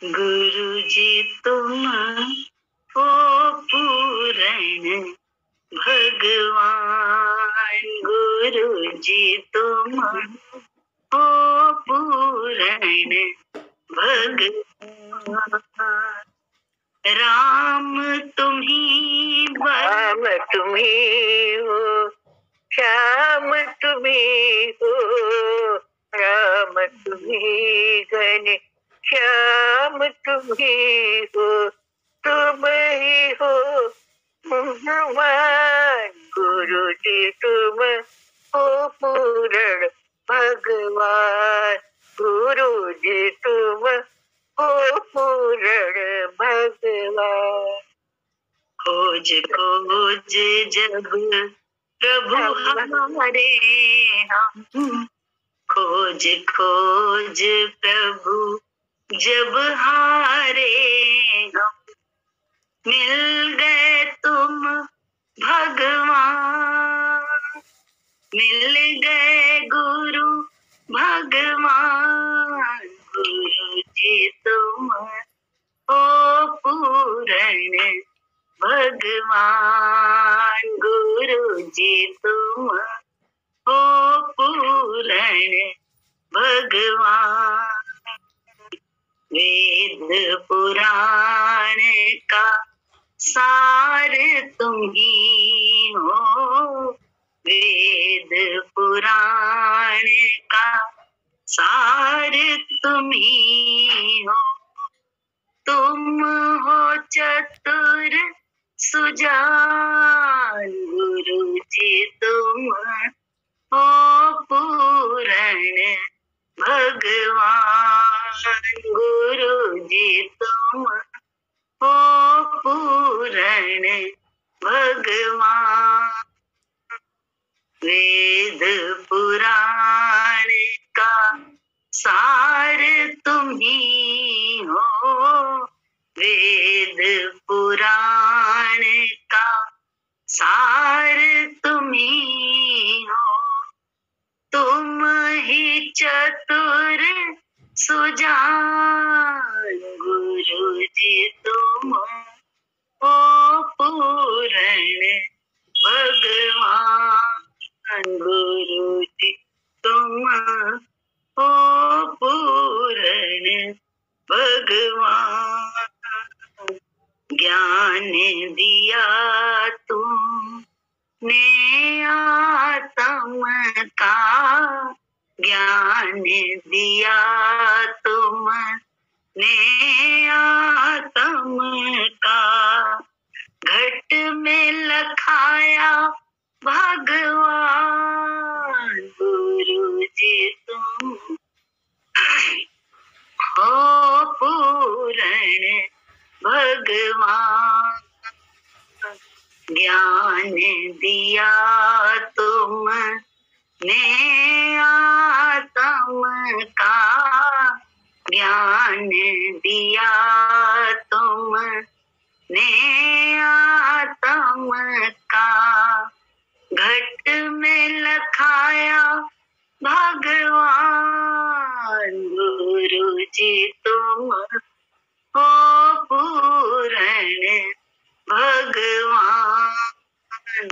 गुरु जी तुम हो पूर्ण भगवान, गुरु जी तुम हो पूर्ण भगवान। राम तुम्ही राम तुम्ही हो, श्याम तुम्ही हो, राम तुम्ही घन श्याम तुम्ही हो, तुम ही हो भगवान, गुरु जी तुम हो पूर्ण भगवान, गुरु जी तुम हो पूर्ण भगवान। खोज खोज जब प्रभु हमारे हम, खोज खोज प्रभु जब हारे हम, मिल गए तुम भगवान, मिल गए गुरु भगवान, गुरु जी तुम हो पूर्ण भगवान, गुरु जी तुम हो पूर्ण भगवान। वेद पुराण का सार तुम ही हो, वेद पुराण का सार तुम ही हो, तुम हो चतुर सुजान, गुरु जी तुम हो पूर्ण भगवान, गुरु जी तुम हो पूर्ण भगवान। वेद पुराण का सार तुम ही हो, वेद पुराण का सार तुम ही हो, तुम ही चतुर सुजान, गुरु जी तुम हो पूर्ण भगवान, गुरु जी तुम हो पूर्ण भगवान। ज्ञान दिया तुमने आत्म का, ज्ञान दिया तुमने आत्म का, घट में लखाया भगवान, गुरु जी तुम हो पूर्ण भगवान। ज्ञान दिया तुमने आत्म का, ज्ञान दिया तुमने आत्म का, घट में लखाया भगवान, गुरु जी तुम हो पूर्ण भगवान,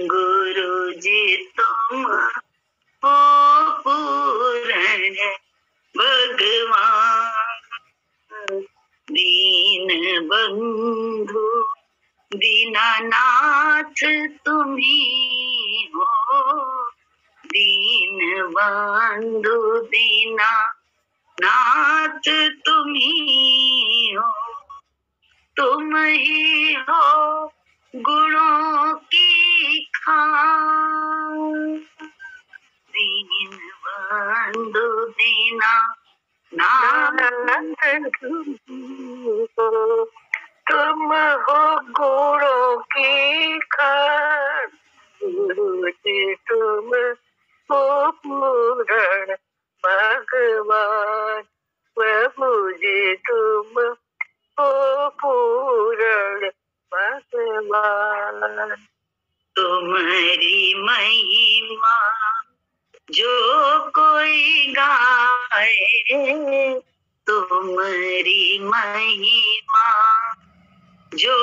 गुरु जी तुम हो पूर्ण भगवान। दीन बंधु दीनानाथ तुम्ही हो, दीन बंधु दीना नाथ तुम्ही हो, तुम ही हो गुणों की खान, दीन बंधु दीना नाथ तुम हो गुणों की खान, गुरु जी तुम हो पूर्ण भगवान, प्रभु जी तुम हो पूर्ण भगवान। तुम्हारी महिमा जो कोई गाए, तुम्हारी महिमा जो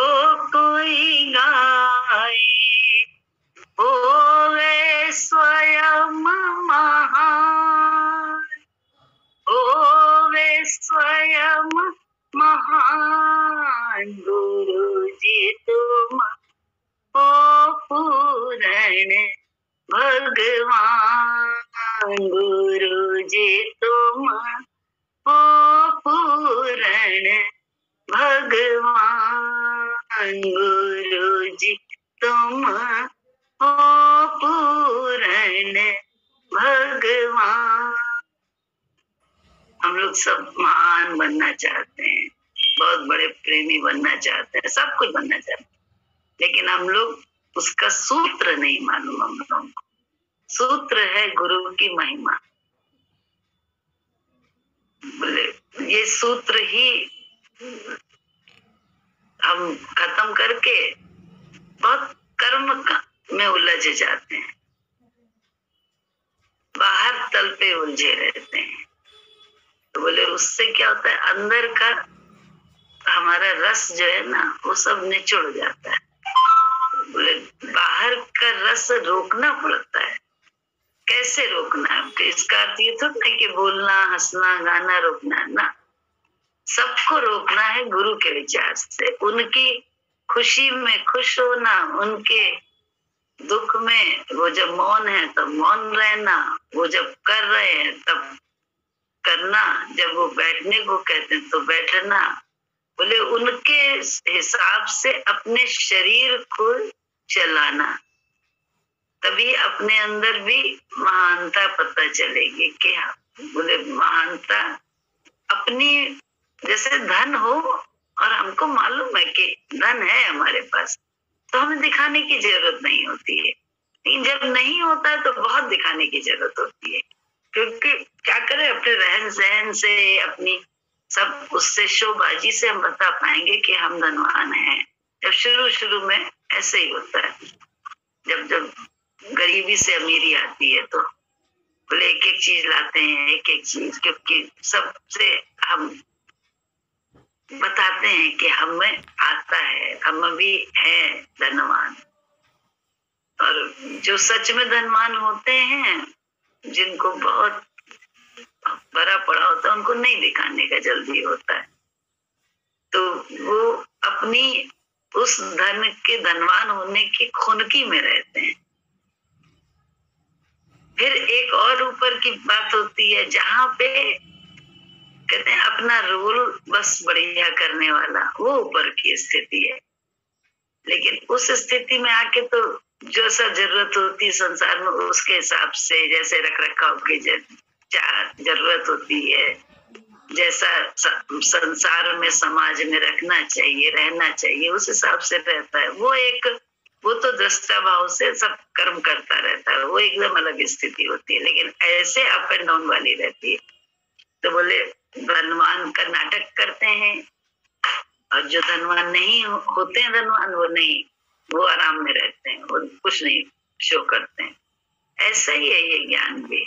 कोई गाए, होवे स्वयं महान, होवे स्वयं महान। गुरु जी तुम हो पूर्ण भगवान, गुरु जी तुम हो पूर्ण भगवान, गुरु जी तुम हो पूर्ण भगवान। हम लोग सब महान बनना चाहते हैं, बहुत बड़े प्रेमी बनना चाहते हैं, सब कुछ बनना चाहते हैं, लेकिन हम लोग उसका सूत्र नहीं मालूम। हम लोगों को सूत्र है गुरु की महिमा। बोले ये सूत्र ही हम खत्म करके बहुत कर्म में उलझ जाते हैं, बाहर तल पे उलझे रहते हैं। तो बोले उससे क्या होता है, अंदर का हमारा रस जो है ना वो सब निचुड़ जाता है। बोले बाहर का रस रोकना पड़ता है। कैसे रोकना है? तो इसका अर्थ ये थोड़ा नहीं कि बोलना, हंसना, गाना रोकना है ना। सबको रोकना है गुरु के विचार से। उनकी खुशी में खुश होना, उनके दुख में वो जब मौन है तब मौन रहना, वो जब कर रहे हैं तब करना, जब वो बैठने को कहते हैं तो बैठना। बोले उनके हिसाब से अपने शरीर को चलाना, तभी अपने अंदर भी महानता पता चलेगी। कि बोले महानता अपनी, जैसे धन हो और हमको मालूम है कि धन है हमारे पास, तो हमें दिखाने की जरूरत नहीं होती है। लेकिन जब नहीं होता है तो बहुत दिखाने की जरूरत होती है, क्योंकि क्या करें, अपने रहन सहन से, अपनी सब उससे शोबाजी से हम बता पाएंगे कि हम धनवान हैं। जब शुरू शुरू में ऐसे ही होता है, जब जब गरीबी से अमीरी आती है तो बोले एक एक चीज लाते हैं, एक एक चीज, क्योंकि सबसे हम बताते हैं कि हमें आता है, हम भी है धनवान। और जो सच में धनवान होते हैं, जिनको बहुत भरा पड़ा होता है, उनको नहीं दिखाने का जल्दी होता है, तो वो अपनी उस धन के धनवान होने की खुनकी में रहते हैं। फिर एक और ऊपर की बात होती है, जहां पे कहते हैं अपना रोल बस बढ़िया करने वाला, वो ऊपर की स्थिति है। लेकिन उस स्थिति में आके तो जो सा जरूरत होती है संसार में, उसके हिसाब से, जैसे रख रखाव की जरूरत होती है, जैसा संसार में समाज में रखना चाहिए, रहना चाहिए, उस हिसाब से रहता है। वो तो दृष्टा भाव से सब कर्म करता रहता है, वो एकदम अलग स्थिति होती है। लेकिन ऐसे अप एंड डाउन वाली रहती है। तो बोले धनवान का नाटक करते हैं, और जो धनवान नहीं होते हैं धनवान, वो आराम में रहते हैं, वो कुछ नहीं शो करते हैं। ऐसा ही है ये ज्ञान भी,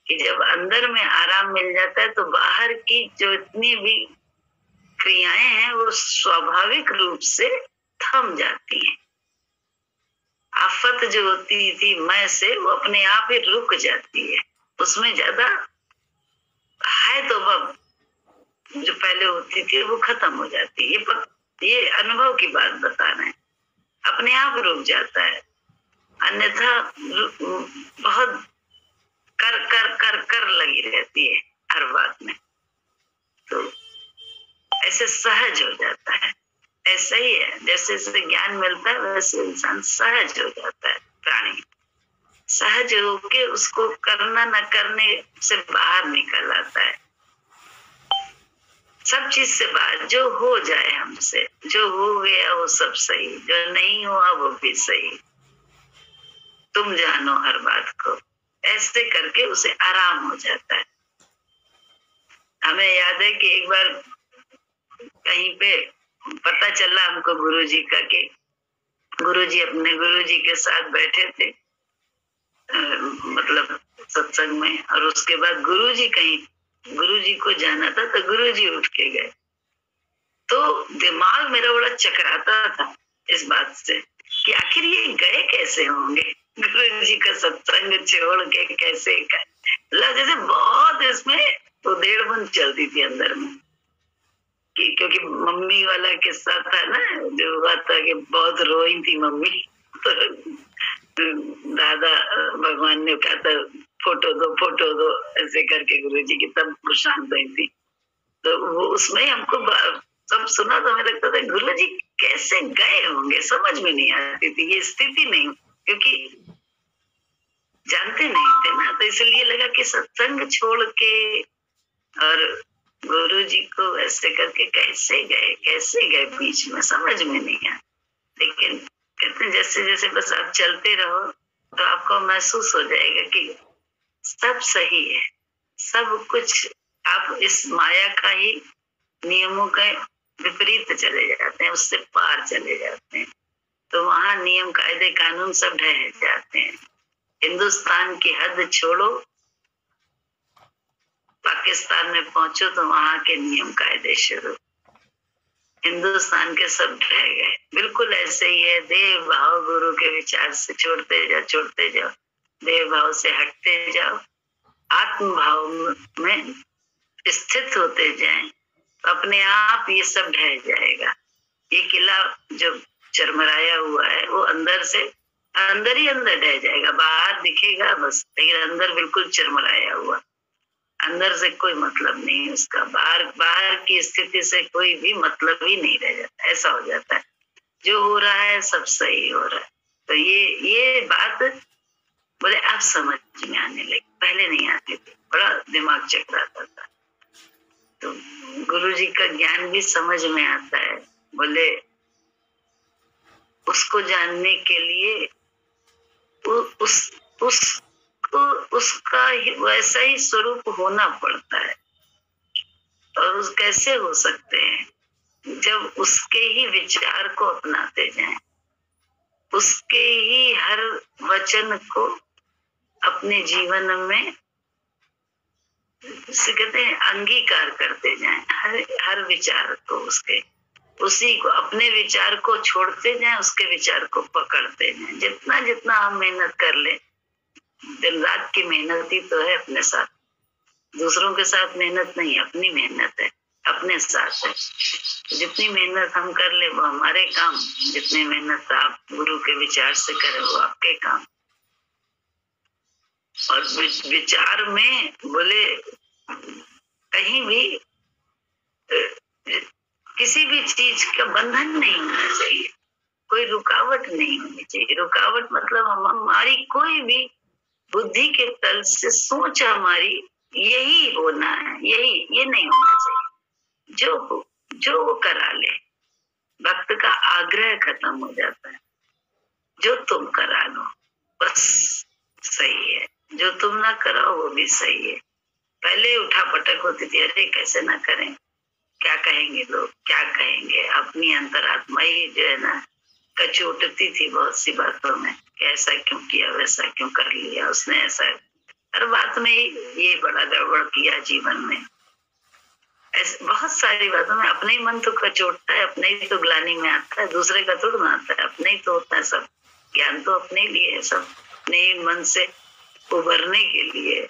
कि जब अंदर में आराम मिल जाता है तो बाहर की जो इतनी भी क्रियाएं हैं वो स्वाभाविक रूप से थम जाती हैं। आफत जो होती थी मैं से, वो अपने आप ही रुक जाती है। उसमें ज्यादा है तो बब जो पहले होती थी वो खत्म हो जाती है। ये अनुभव की बात बता रहे हैं, अपने आप रुक जाता है। अन्यथा बहुत कर कर कर कर लगी रहती है हर बात में, तो ऐसे सहज हो जाता है। ऐसा ही है, जैसे जैसे ज्ञान मिलता है वैसे इंसान सहज हो जाता है। प्राणी सहज होके उसको करना न करने से बाहर निकल आता है। सब चीज से बाहर, जो हो जाए हमसे, जो हो गया वो सब सही, जो नहीं हुआ वो भी सही, तुम जानो हर बात को। ऐसे करके उसे आराम हो जाता है। हमें याद है कि एक बार कहीं पे पता चला हमको गुरुजी का, कि गुरुजी अपने गुरुजी के साथ बैठे थे, मतलब सत्संग में, और उसके बाद गुरुजी कहीं गुरुजी को जाना था तो गुरुजी उठ के गए। तो दिमाग मेरा बड़ा चकराता था इस बात से कि आखिर ये गए कैसे होंगे, गुरुजी का सत्संग छोड़ के कैसे गए। मतलब जैसे बहुत इसमें उधेड़बुन चलती थी अंदर में कि क्योंकि मम्मी वाला किस्सा था ना, जो हुआ था कि बहुत रोई थी मम्मी। तो दादा भगवान ने कहा था फोटो दो ऐसे करके गुरुजी की, तब वो शांत हुई थी। तो वो उसमें हमको सब सुना तो हमें लगता था गुरुजी कैसे गए होंगे, समझ में नहीं आती थी ये स्थिति नहीं, क्योंकि जानते नहीं थे ना, तो इसलिए लगा कि सत्संग छोड़ के और गुरुजी को ऐसे करके कैसे गए बीच में, समझ में नहीं आया। लेकिन कहते हैं जैसे जैसे बस आप चलते रहो तो आपको महसूस हो जाएगा कि सब सही है, सब कुछ आप इस माया का ही नियमों के विपरीत चले जाते हैं, उससे पार चले जाते हैं। तो वहां नियम कायदे कानून सब ढह जाते हैं। हिंदुस्तान की हद छोड़ो, पाकिस्तान में पहुंचो तो वहां के नियम कायदे शुरू। हिंदुस्तान के सब ढह गए। बिल्कुल ऐसे ही है, देव भाव गुरु के विचार से छोड़ते जाओ, देव भाव से हटते जाओ, आत्म भाव में स्थित होते जाएं, अपने आप ये सब ढह जाएगा। ये किला जो चरमराया हुआ है वो अंदर ही अंदर ढह जाएगा, बाहर दिखेगा बस, लेकिन अंदर बिल्कुल चरमराया हुआ, अंदर से कोई मतलब नहीं है उसका, बाहर की स्थिति से कोई भी मतलब ही नहीं रह जाता, ऐसा हो जाता है। जो हो रहा है सब सही हो रहा है। तो ये बात बोले आप समझ में आने लगी, पहले नहीं आती थी, बड़ा दिमाग चकराता था। तो गुरुजी का ज्ञान भी समझ में आता है। बोले उसको जानने के लिए उसका वैसा ही स्वरूप होना पड़ता है। और उस कैसे हो सकते हैं जब उसके ही विचार को अपनाते जाएं, उसके ही हर वचन को अपने जीवन में जिसे कहते हैं अंगीकार करते जाएं, हर विचार को उसी को अपने विचार को छोड़ते जाएं, उसके विचार को पकड़ते जाएं। जितना जितना हम मेहनत कर ले, दिन रात की मेहनत ही तो है अपने साथ, दूसरों के साथ मेहनत नहीं, अपनी मेहनत है, अपने साथ है। जितनी मेहनत हम कर ले वो हमारे काम, जितनी मेहनत आप गुरु के विचार से करें वो आपके काम। और विचार में बोले कहीं भी किसी भी चीज का बंधन नहीं होना चाहिए, कोई रुकावट नहीं होनी चाहिए। रुकावट मतलब हमारी कोई भी बुद्धि के तल से सोच हमारी यही होना है, ये नहीं होना चाहिए। जो वो करा ले, भक्त का आग्रह खत्म हो जाता है। जो तुम करा लो बस सही है, जो तुम ना कराओ वो भी सही है। पहले उठा पटक होती थी, अरे कैसे ना करें, क्या कहेंगे लोग, क्या कहेंगे। अपनी अंतरात्मा ही जो है ना कचोटती थी बहुत सी बातों में, ऐसा क्यों किया, वैसा क्यों कर लिया उसने, ऐसा हर बात में ही ये बड़ा गड़बड़ किया जीवन में। ऐसे बहुत सारी बातों में अपने ही मन तो कचोटता है, अपने ही तो ग्लानि में आता है, दूसरे का थोड़ा ना आता है, अपने ही तो होता है सब। ज्ञान तो अपने लिए है, सब अपने ही मन से उभरने के लिए,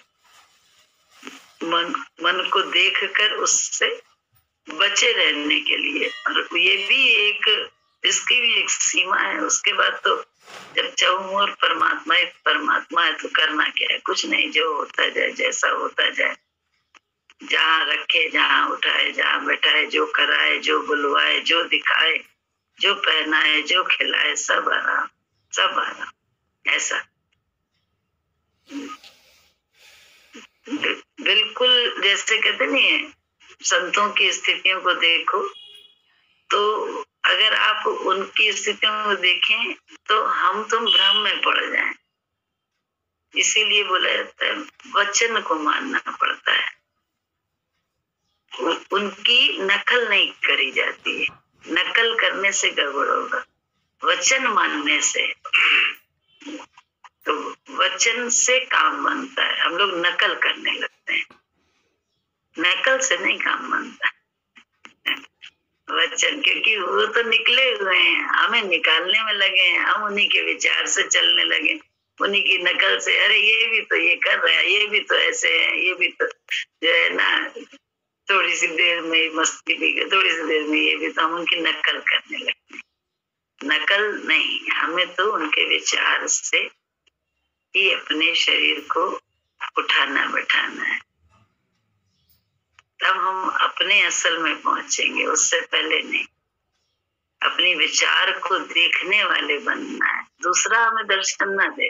मन को देखकर उससे बचे रहने के लिए। और ये भी इसकी भी एक सीमा है। उसके बाद तो जब चहुमुखी परमात्मा है तो करना क्या है, कुछ नहीं, जो होता जाए, जैसा होता जाए, जहाँ रखे, जहाँ उठाए, जहाँ बैठाए, जो कराए, जो बुलवाए, जो दिखाए, जो पहनाए, जो खिलाए, सब आराम, सब आराम। ऐसा बिल्कुल जैसे कहते नहीं है, संतों की स्थितियों को देखो तो अगर आप उनकी स्थितियों को देखें तो हम तुम भ्रम में पड़ जाएं। इसीलिए बोला जाता है वचन को मानना पड़ता है, उनकी नकल नहीं करी जाती है। नकल करने से गड़बड़ होगा, वचन मानने से। तो वचन से काम बनता है, हम लोग नकल करने लगते हैं। नकल से नहीं काम बनता वचन, क्योंकि वो तो निकले हुए हैं, हमें निकालने में लगे हैं। हम उन्हीं के विचार से चलने लगे, उन्हीं की नकल से। अरे ये भी तो ये कर रहा है, ये भी तो ऐसे है, ये भी तो जो है ना थोड़ी सी देर में मस्ती भी कर, थोड़ी सी देर में ये भी तो, हम उनकी नकल करने लगते हैं। नकल नहीं, हमें तो उनके विचार से ही अपने शरीर को उठाना बैठाना है, तब हम अपने असल में पहुंचेंगे, उससे पहले नहीं। अपनी विचार को देखने वाले बनना है। दूसरा हमें दर्शन ना दे,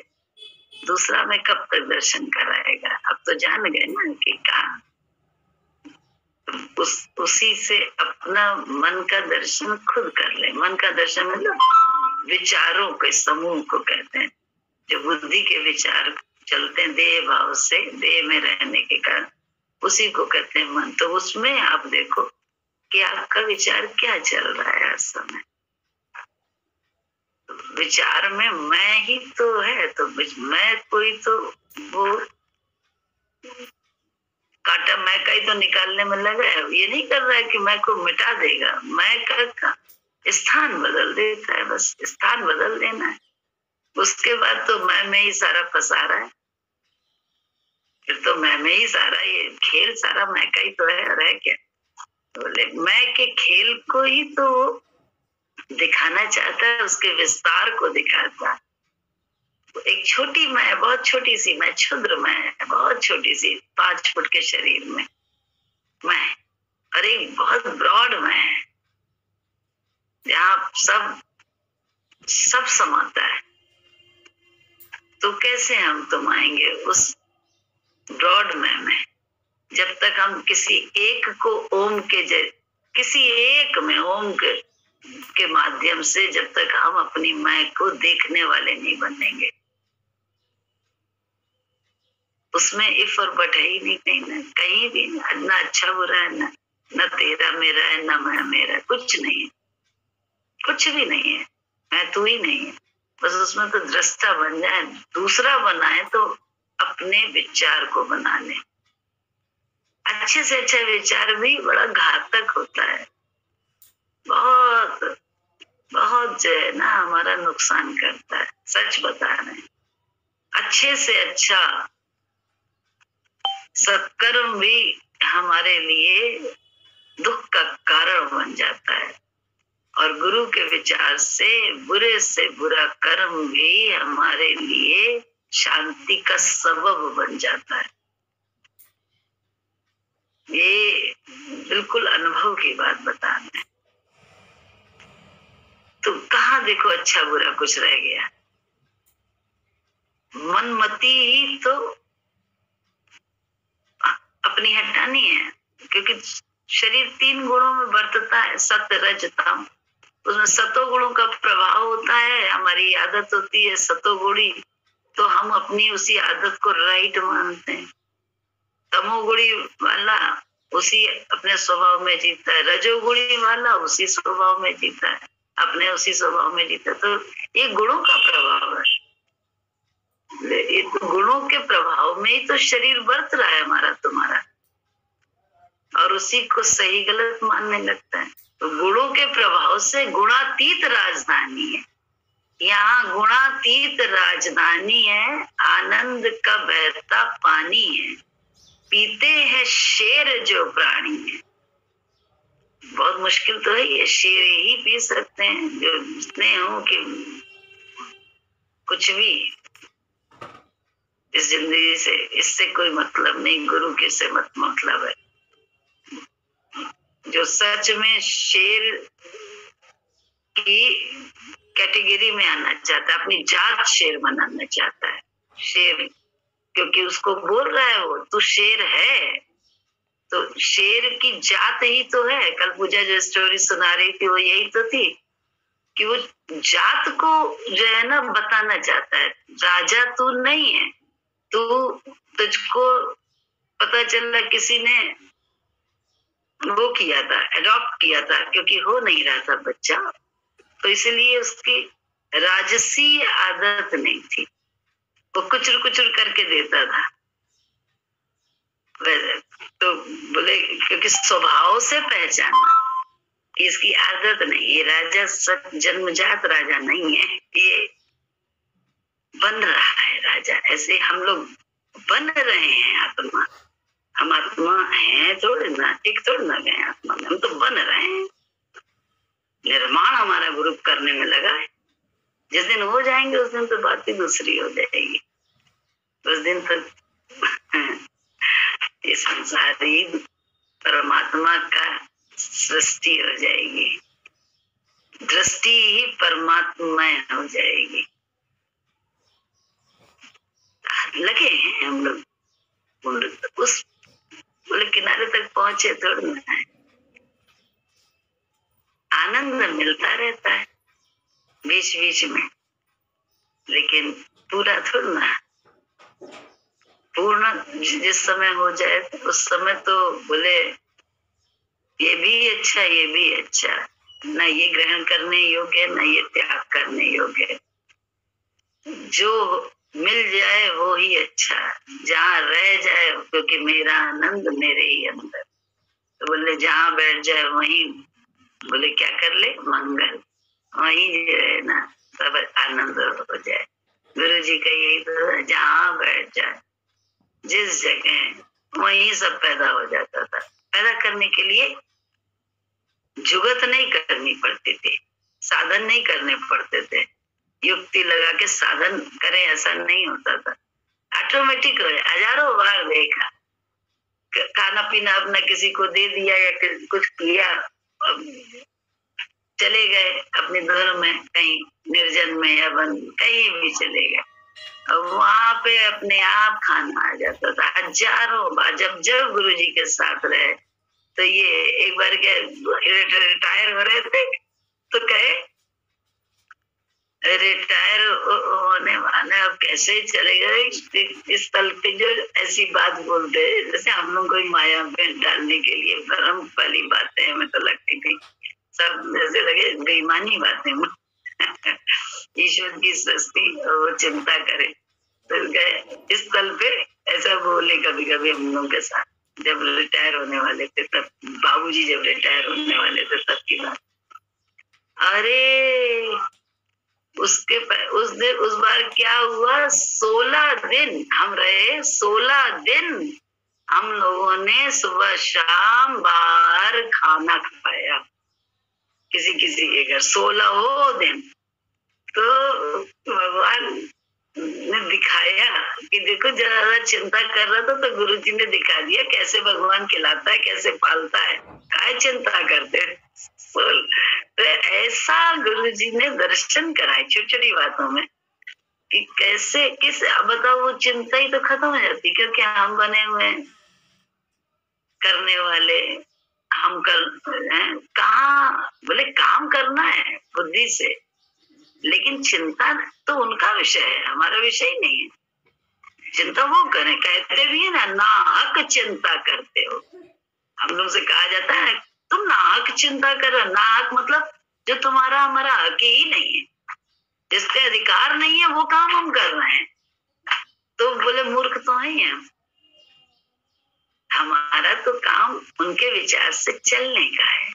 दूसरा हमें कब तक दर्शन कराएगा। अब तो जान गए ना कि कहा, उसी से अपना मन का दर्शन खुद कर ले। मन का दर्शन मतलब विचारों के समूह को कहते हैं, जो बुद्धि के विचार चलते हैं देह भाव से, देह में रहने के कारण, उसी को कहते हैं मन। तो उसमें आप देखो कि आपका विचार क्या चल रहा है इस समय। विचार में मैं ही तो है, तो मैं कोई तो वो कांटा मैं का ही तो निकालने में लगा है। ये नहीं कर रहा है कि मैं को मिटा देगा, मैं का स्थान बदल देता है, बस स्थान बदल देना है। उसके बाद तो मैं में ही सारा फंसा रहा है, फिर तो मैं में ही सारा ये खेल सारा मैं का ही तो है। और है क्या, बोले मैं के खेल को ही तो दिखाना चाहता है, उसके विस्तार को दिखाता है। एक छोटी मैं, बहुत छोटी सी मैं, क्षुद्र मैं, बहुत छोटी सी 5 फुट के शरीर में मैं, और एक बहुत ब्रॉड मैं, जहाँ सब समाता है। तो कैसे हम तुम आएंगे उस ब्रॉड में जब तक हम किसी एक को ओम के किसी एक में ओम के माध्यम से जब तक हम अपनी मैं को देखने वाले नहीं बनेंगे। उसमें इफ और बट है ही नहीं, कहीं ना कहीं भी ना अच्छा बुरा है, ना तेरा मेरा है, ना मैं मेरा, कुछ नहीं है, कुछ भी नहीं है। मैं तू ही नहीं है, बस उसमें तो दृष्टा बन जाए, दूसरा बनाए तो अपने विचार को बना ले। अच्छे से अच्छा विचार भी बड़ा घातक होता है, बहुत बहुत जो है ना हमारा नुकसान करता है। सच बता रहे हैं, अच्छे से अच्छा सत्कर्म भी हमारे लिए दुख का कारण बन जाता है, और गुरु के विचार से बुरा कर्म भी हमारे लिए शांति का सबब बन जाता है। ये बिल्कुल अनुभव की बात बता रहे हैं। तो कहाँ देखो अच्छा बुरा कुछ रह गया। मनमति ही तो अपनी हटानी है, क्योंकि शरीर 3 गुणों में बरतता है, सत्य रज तम। उसमें सतोगुणों का प्रभाव होता है, हमारी आदत होती है सतोगुणी, तो हम अपनी उसी आदत को राइट मानते हैं। तमोगुणी वाला उसी अपने स्वभाव में जीता है, रजोगुणी वाला उसी स्वभाव में जीता है, अपने उसी स्वभाव में जीता। तो ये गुणों का प्रभाव है, ये तो गुणों के प्रभाव में ही तो शरीर बरत रहा है हमारा तुम्हारा, और उसी को सही गलत मानने लगता है। तो गुणों के प्रभाव से गुणातीत राजधानी है, यहाँ गुणातीत राजधानी है, आनंद का बहता पानी है, पीते हैं शेर जो प्राणी है। बहुत मुश्किल तो है, ये शेर ही पी सकते हैं जो जितने हो कि कुछ भी इस जिंदगी से, इससे कोई मतलब नहीं, गुरु के से मतलब है। जो सच में शेर की कैटेगरी में आना चाहता है, अपनी जात शेर बनाना चाहता है, शेर, क्योंकि उसको बोल रहा है वो तू शेर है, तो शेर की जात ही तो है। कल पूजा जो स्टोरी सुना रही थी वो यही तो थी कि वो जात को जो है ना बताना चाहता है, राजा तू नहीं है, तुझको पता चल रहा किसी ने वो किया था, अडॉप्ट किया था, क्योंकि हो नहीं रहा था बच्चा, तो इसलिए उसकी राजसी आदत नहीं थी, वो कुचर कुचर करके देता था, तो बोले क्योंकि स्वभाव से पहचाना, इसकी आदत नहीं, ये राजा जन्मजात राजा नहीं है, ये बन रहा है राजा। ऐसे हम लोग बन रहे हैं आत्मा, हम आत्मा हैं थोड़े ना, एक थोड़े ना गए आत्मा में, हम तो बन रहे हैं। निर्माण हमारा ग्रुप करने में लगा है। जिस दिन हो जाएंगे उस दिन तो बात ही दूसरी हो जाएगी। उस दिन तक ये संसार ही परमात्मा का सृष्टि हो जाएगी, दृष्टि ही परमात्मा हो जाएगी। लगे हैं हम लोग उस बोले किनारे तक पहुंचे थोड़ा ना है। आनंद मिलता रहता है बीच बीच में, लेकिन पूरा थोड़ा ना। पूर्ण जिस समय हो जाए उस समय तो बोले ये भी अच्छा, ये भी अच्छा, ना ये ग्रहण करने योग्य, ना ये त्याग करने योग्य। जो मिल जाए वो ही अच्छा, जहाँ रह जाए, क्योंकि मेरा आनंद मेरे ही अंदर। तो बोले जहाँ बैठ जाए वहीं, बोले क्या कर ले मंगल, वहीं जो है ना सब आनंद हो जाए। गुरु जी का यही तो, जहाँ बैठ जाए जिस जगह वहीं सब पैदा हो जाता था। पैदा करने के लिए जुगत नहीं करनी पड़ती थी, साधन नहीं करने पड़ते थे, युक्ति लगा के साधन करें ऐसा नहीं होता था, ऑटोमेटिक हो जाए। हजारों बार देखा, खाना पीना अपना किसी को दे दिया या कुछ किया, चले गए अपने धुन में, कहीं निर्जन में या वन कहीं भी चले गए, और वहां पे अपने आप खाना आ जाता था। हजारों बार जब गुरु जी के साथ रहे, तो ये एक बार क्या रिटायर हो रहे थे तो कहे रिटायर होने वाले अब कैसे चले गए इस तल पे, जो ऐसी बात बोलते हैं जैसे हम लोग कोई माया में डालने के लिए भ्रम वाली बातें हमें तो लगती थी, सब जैसे लगे बेईमानी बातें। ईश्वर की सृष्टि और वो चिंता करे, तो इस तल पे ऐसा बोले कभी कभी हम लोग के साथ। जब रिटायर होने वाले थे तब, बाबूजी जब रिटायर होने वाले थे तब की बात। अरे उस बार क्या हुआ, 16 दिन हम रहे, 16 दिन हम लोगों ने सुबह शाम बाहर खाना खाया किसी किसी के घर, 16 दिन। तो भगवान ने दिखाया कि देखो, ज्यादा चिंता कर रहा था तो गुरु जी ने दिखा दिया कैसे भगवान खिलाता है, कैसे पालता है, काय चिंता करते। तो ऐसा गुरु जी ने दर्शन कराए छोटी छोटी बातों में कि कैसे किस, बताओ वो चिंता ही तो खत्म हो जाती, क्योंकि हम बने हुए करने वाले, हम कर कहाँ, बोले काम करना है बुद्धि से, लेकिन चिंता तो उनका विषय है, हमारा विषय ही नहीं है। चिंता वो करें, कहते भी है ना, नाहक चिंता करते हो। हम लोग से कहा जाता है तुम नाहक चिंता करो। नाहक मतलब जो तुम्हारा हमारा हक ही नहीं है, जिसके अधिकार नहीं है, वो काम हम कर रहे हैं। तो बोले मूर्ख तो है हम, हमारा तो काम उनके विचार से चलने का है,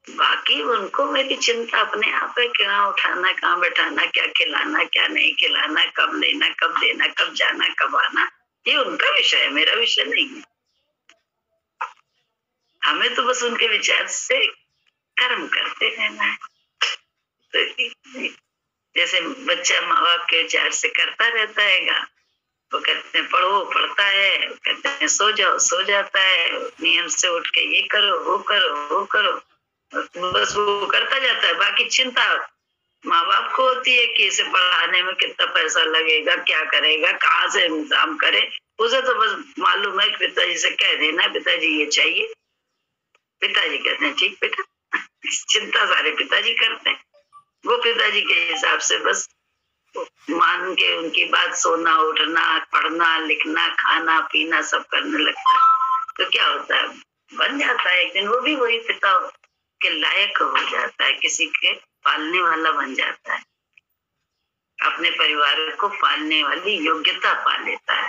बाकी उनको मेरी चिंता अपने आप है, कहाँ उठाना, कहाँ बैठाना, क्या खिलाना, क्या नहीं खिलाना, कब लेना, कब देना, कब जाना, कब आना, ये उनका विषय है, मेरा विषय नहीं है। हमें तो बस उनके विचार से कर्म करते रहना है। तो जैसे बच्चा माँ बाप के विचार से करता रहता है, वो कहते हैं पढ़ो, पढ़ता है, कहते हैं सो जाओ, सो जाता है, नियम से उठ के ये करो, वो करो, वो करो, बस वो करता जाता है। बाकी चिंता माँ बाप को होती है कि इसे पढ़ाने में कितना पैसा लगेगा, क्या करेगा, कहाँ से इंतजाम करे, उसे तो बस मालूम है कि पिताजी से कह देना पिताजी ये चाहिए, पिताजी कहते हैं ठीक बेटा। चिंता सारे पिताजी करते हैं, वो पिताजी के हिसाब से बस मान के उनकी बात सोना, उठना, पढ़ना, लिखना, खाना पीना सब करने लगता है। तो क्या होता है, बन जाता है एक दिन वो भी वही पिता के लायक हो जाता है, किसी के पालने वाला बन जाता है, अपने परिवार को पालने वाली योग्यता पा लेता है।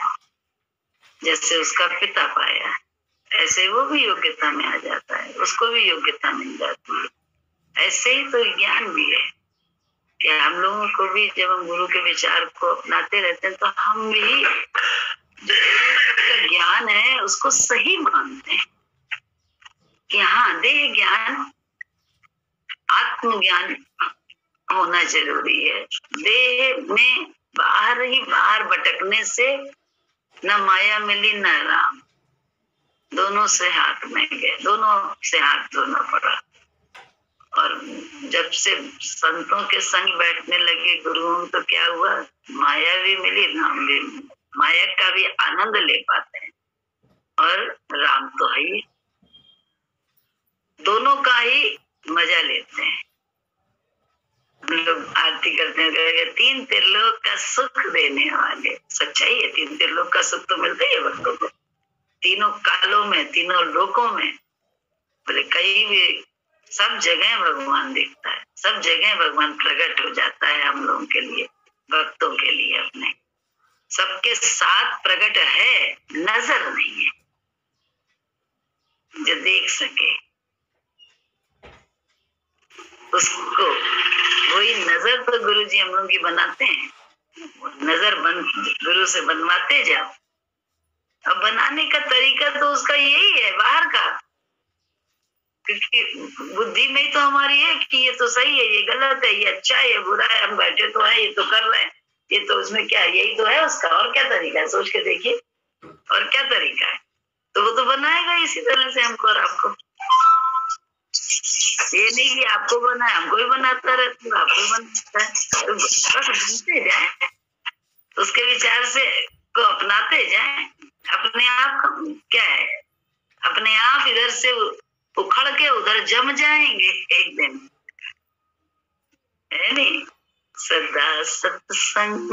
जैसे उसका पिता पाया, ऐसे वो भी योग्यता में आ जाता है, उसको भी योग्यता मिल जाती है। ऐसे ही तो ज्ञान भी है कि हम लोगों को भी जब हम गुरु के विचार को अपनाते रहते हैं तो हम भी जो का ज्ञान है उसको सही मानते हैं कि हाँ, देह ज्ञान आत्मज्ञान होना जरूरी है। देह में बाहर ही बाहर भटकने से न माया मिली न राम, दोनों से हाथ में गए, दोनों से हाथ धोना पड़ा। और जब से संतों के संग बैठने लगे गुरुओं, तो क्या हुआ, माया भी मिली, राम भी मिली। माया का भी आनंद ले पाते हैं और राम तो है ही, दोनों का ही मजा लेते हैं। हम लोग आरती करते हैं, कहेंगे तीन त्रिलोक का सुख देने वाले। सच्चाई है, तीन त्रिलोक का सुख तो मिलता ही है भक्तों को, तीनों कालों में, तीनों लोकों में। बोले कहीं भी सब जगह भगवान दिखता है, सब जगह भगवान प्रकट हो जाता है हम लोगों के लिए, भक्तों के लिए अपने। सबके साथ प्रकट है, नजर नहीं है जो देख सके उसको। वही नजर तो गुरु जी हम लोग की बनाते हैं, नजर गुरु से बनवाते जाओ। अब बनाने का तरीका तो उसका यही है बाहर का, क्योंकि बुद्धि में ही तो हमारी है कि ये तो सही है, ये गलत है, ये अच्छा है, ये बुरा है। हम बैठे तो है, ये तो कर रहे हैं, ये तो उसमें क्या, यही तो है उसका, और क्या तरीका है, सोच के देखिए और क्या तरीका है। तो वो तो बनाएगा इसी तरह से हमको और आपको। ये नहीं कि आपको बनाए, हमको भी बनाता रहता, आपको बनाता है। तो बस बनते जाए, उसके विचार से को अपनाते जाए, अपने आप क्या है, अपने आप इधर से उखड़ के उधर जम जाएंगे एक दिन, है नहीं। सदा सत्संग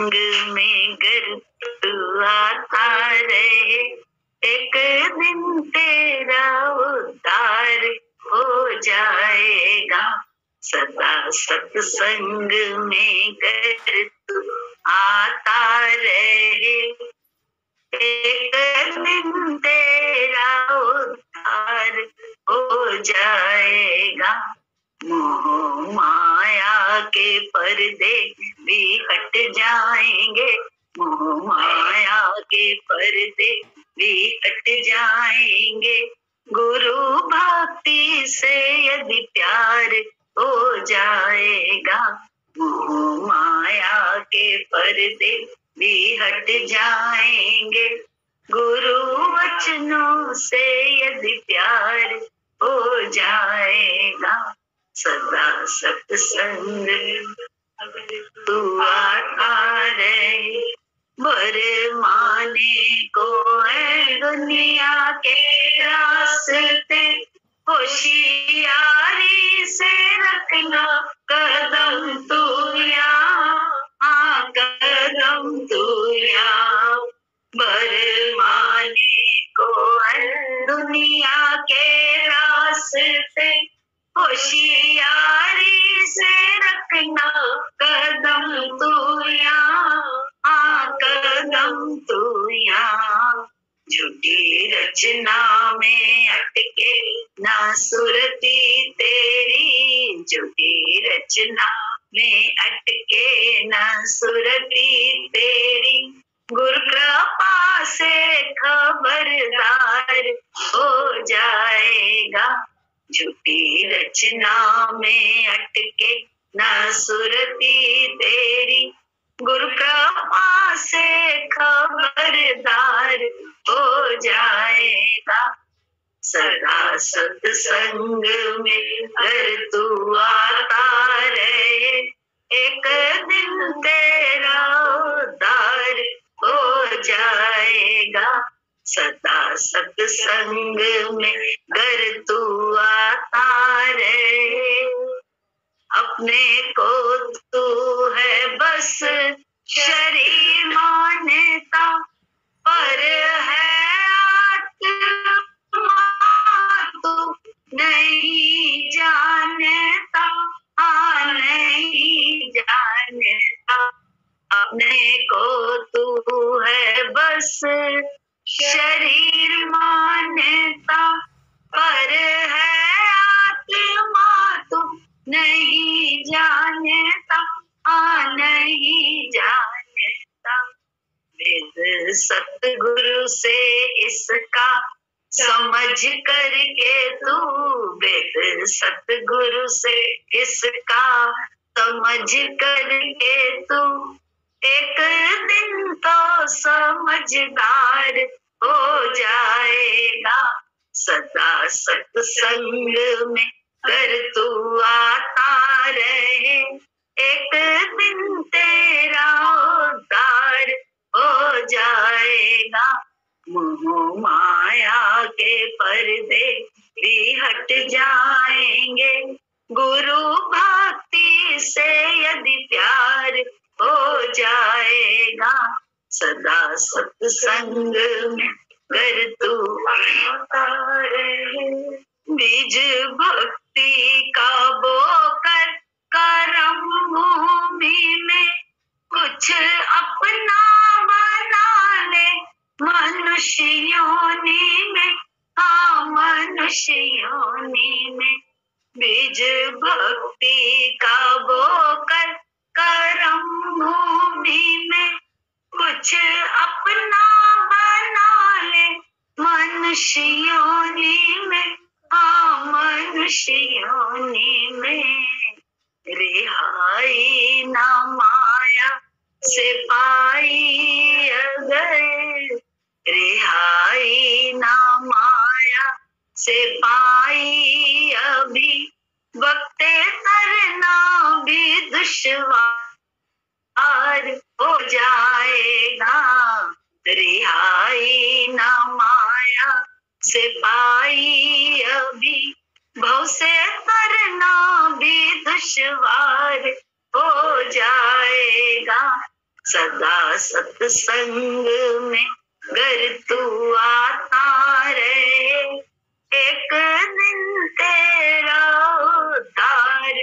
में गर तू आता रहे, एक दिन तेरा उद्धार हो जाएगा। सदा सत्संग में गर तू आता रहे, एक दिन तेरा उद्धार हो जाएगा। मोह माया के पर्दे भी हट जाएंगे, मोह माया के पर्दे भी हट जाएंगे। गुरु भक्ति से यदि प्यार हो जाएगा, मोह माया के पर्दे भी हट जाएंगे। गुरु वचनों से यदि प्यार हो जाएगा। सदा सत्संग तू आता रहे, बर माने को है दुनिया के रास्ते, होशियारी से रखना कदम तू यहाँ, कदम तू यहाँ। बर माने को है दुनिया के रास्ते, होशियारी से रखना कदम तू यहाँ, कदम तू यहाँ। झूठी रचना में अटके ना सुरती तेरी, झूठी रचना में अटके ना सुरती तेरी। गुरु कृपा से खबरदार हो जाएगा, झूठी रचना में अटके न सुरती तेरी। गुरु कृपा से खबरदार हो जाएगा। सदा सत्संग में कर तू आता रहे, एक दिन तेरा उद्धार हो जाएगा। सदा सत्संग में गर तू आता रहे, अपने को तू है बस शरीर मानता, पर है आत्मा तू नहीं जानता, नहीं जानता। अपने को तू है बस शरीर समझ करके तू वेद सतगुरु से किसका समझ करके तू एक दिन तो समझदार हो जाएगा। सदा सत्संग में कर तू आता रहे, एक दिन तेरा उद्धार हो जाएगा। मोह माया के पर्दे भी हट जाएंगे, गुरु भक्ति से यदि प्यार हो जाएगा। सदा सत्संग में कर तू आता रहे, बीज भक्ति का बोकर करम भूमि में कुछ अपना बना ले मनुष्य योनि में। हाँ मनुष्य योनि में बीज भक्ति का बोकर करम भूमि में कुछ अपना बना ले मनुष्य योनि में। हाँ मनुष्य योनि में रिहाई ना माया से पाई अगर, रिहाई ना माया से पाई अभी वक्ते तरना भी दुश्वार हो जाएगा। रिहाई ना माया से पाई अभी भव से तरना भी दुश्वार हो जाएगा। सदा सत्संग में गर तू आता रहे, एक दिन तेरा उद्धार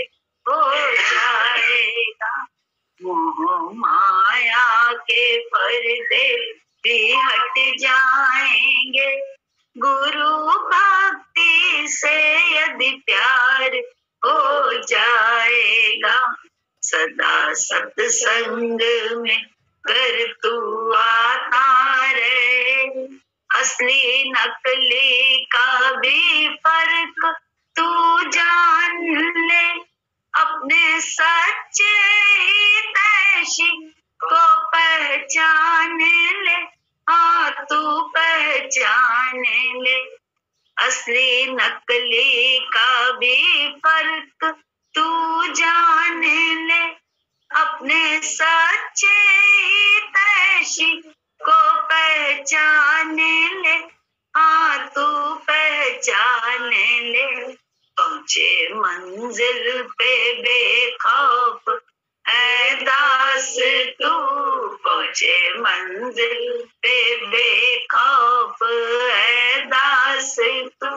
हो जाएगा। मोह माया के पर्दे भी हट जाएंगे, गुरु भक्ति से यदि प्यार हो जाएगा। सदा सत्संग में कर तू आता रहे, असली नकली का भी फर्क तू जान ले, अपने सच्चे हितैषी को पहचान ले। हाँ तू पहचान ले, असली नकली का भी फर्क तू जान ले, अपने सच्चे हितैषी को पहचान ले। हाँ तू पहचान ले, पहुंचे मंजिल पे बेखौफ ऐ दास तू, पहुंचे मंजिल पे बेखौफ ऐ दास तू,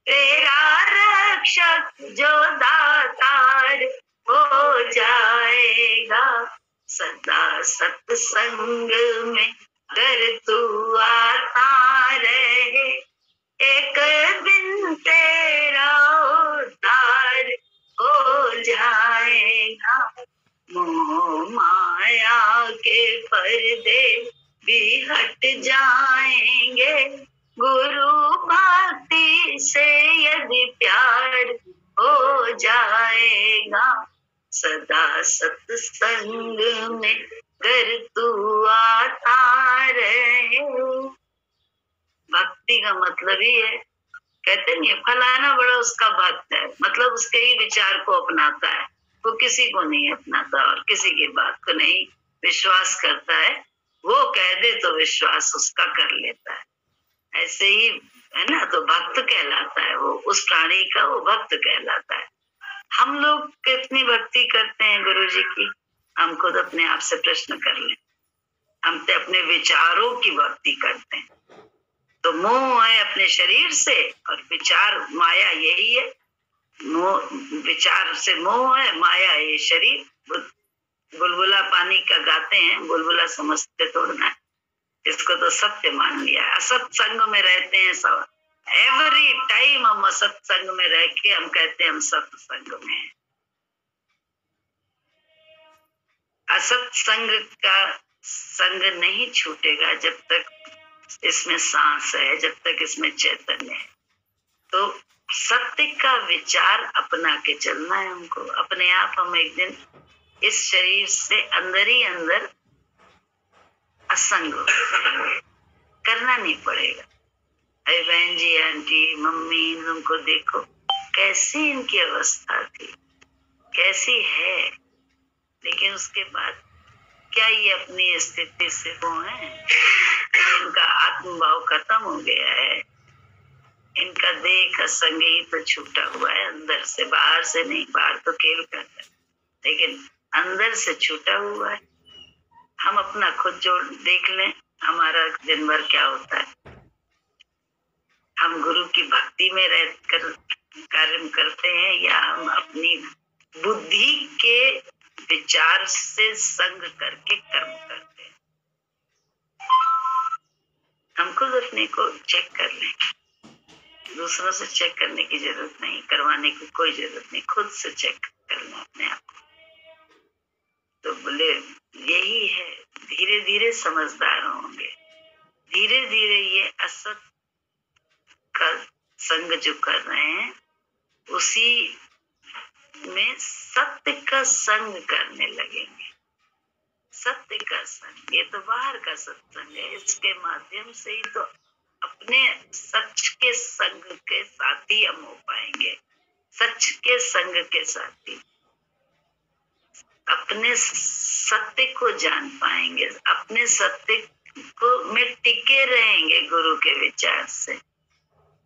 तेरा रक्षक जो दातार हो जाएगा। सदा सत्संग में कर तू आता रहे, एक दिन तेरा उद्धार हो जाएगा। मोह माया के पर्दे भी हट जाएंगे, गुरु भक्ति से यदि प्यार हो जाएगा। सदा सत्संग में कर तू आता रहे। भक्ति का मतलब ही है, कहते नहीं फलाना बड़ा उसका भक्त है, मतलब उसके ही विचार को अपनाता है, वो किसी को नहीं अपनाता और किसी की बात को नहीं विश्वास करता है। वो कह दे तो विश्वास उसका कर लेता है, ऐसे ही है ना। तो भक्त कहलाता है वो, उस प्राणी का वो भक्त कहलाता है। हम लोग कितनी भक्ति करते हैं गुरु जी की, हम खुद अपने आप से प्रश्न कर लें। हम तो अपने विचारों की भक्ति करते हैं, तो मोह है अपने शरीर से और विचार माया यही है। मोह विचार से मोह है, माया ये शरीर। बुलबुला पानी का गाते हैं, बुलबुला समझते थोड़ा है, इसको तो सत्य मान लिया। असत संग में रहते हैं सब, एवरी टाइम हम असत संग में रह के हम कहते हैं हम सत्संग में हैं। असत संग का संग नहीं छूटेगा जब तक इसमें सांस है, जब तक इसमें चैतन्य है। तो सत्य का विचार अपना के चलना है हमको। अपने आप हम एक दिन इस शरीर से अंदर ही अंदर असंग करना नहीं पड़ेगा। अरे बहन जी, आंटी, मम्मी, इनको देखो कैसी इनकी अवस्था थी, कैसी है, लेकिन उसके बाद क्या ये अपनी स्थिति से वो है? इनका आत्मभाव खत्म हो गया है, इनका देह का संग ही तो छूटा हुआ है अंदर से, बाहर से नहीं। बाहर तो खेल करता है, लेकिन अंदर से छूटा हुआ है। हम अपना खुद जोड़ देख लें, हमारा दिन भर क्या होता है। हम गुरु की भक्ति में रहकर कार्य करते हैं या हम अपनी बुद्धि के विचार से संग करके कर्म करते हैं। हम खुद अपने को चेक कर लें, दूसरों से चेक करने की जरूरत नहीं, करवाने की कोई जरूरत नहीं, खुद से चेक करना अपने आप को। तो बोले यही है, धीरे धीरे समझदार होंगे, धीरे धीरे ये असत का संग जो कर रहे हैं उसी में सत्य का संग करने लगेंगे। सत्य का संग, ये तो बाहर का सत्संग है, इसके माध्यम से ही तो अपने सच के संग के साथी हम हो पाएंगे। सच के संग के साथी अपने सत्य को जान पाएंगे, अपने सत्य को में टिके रहेंगे गुरु के विचार से।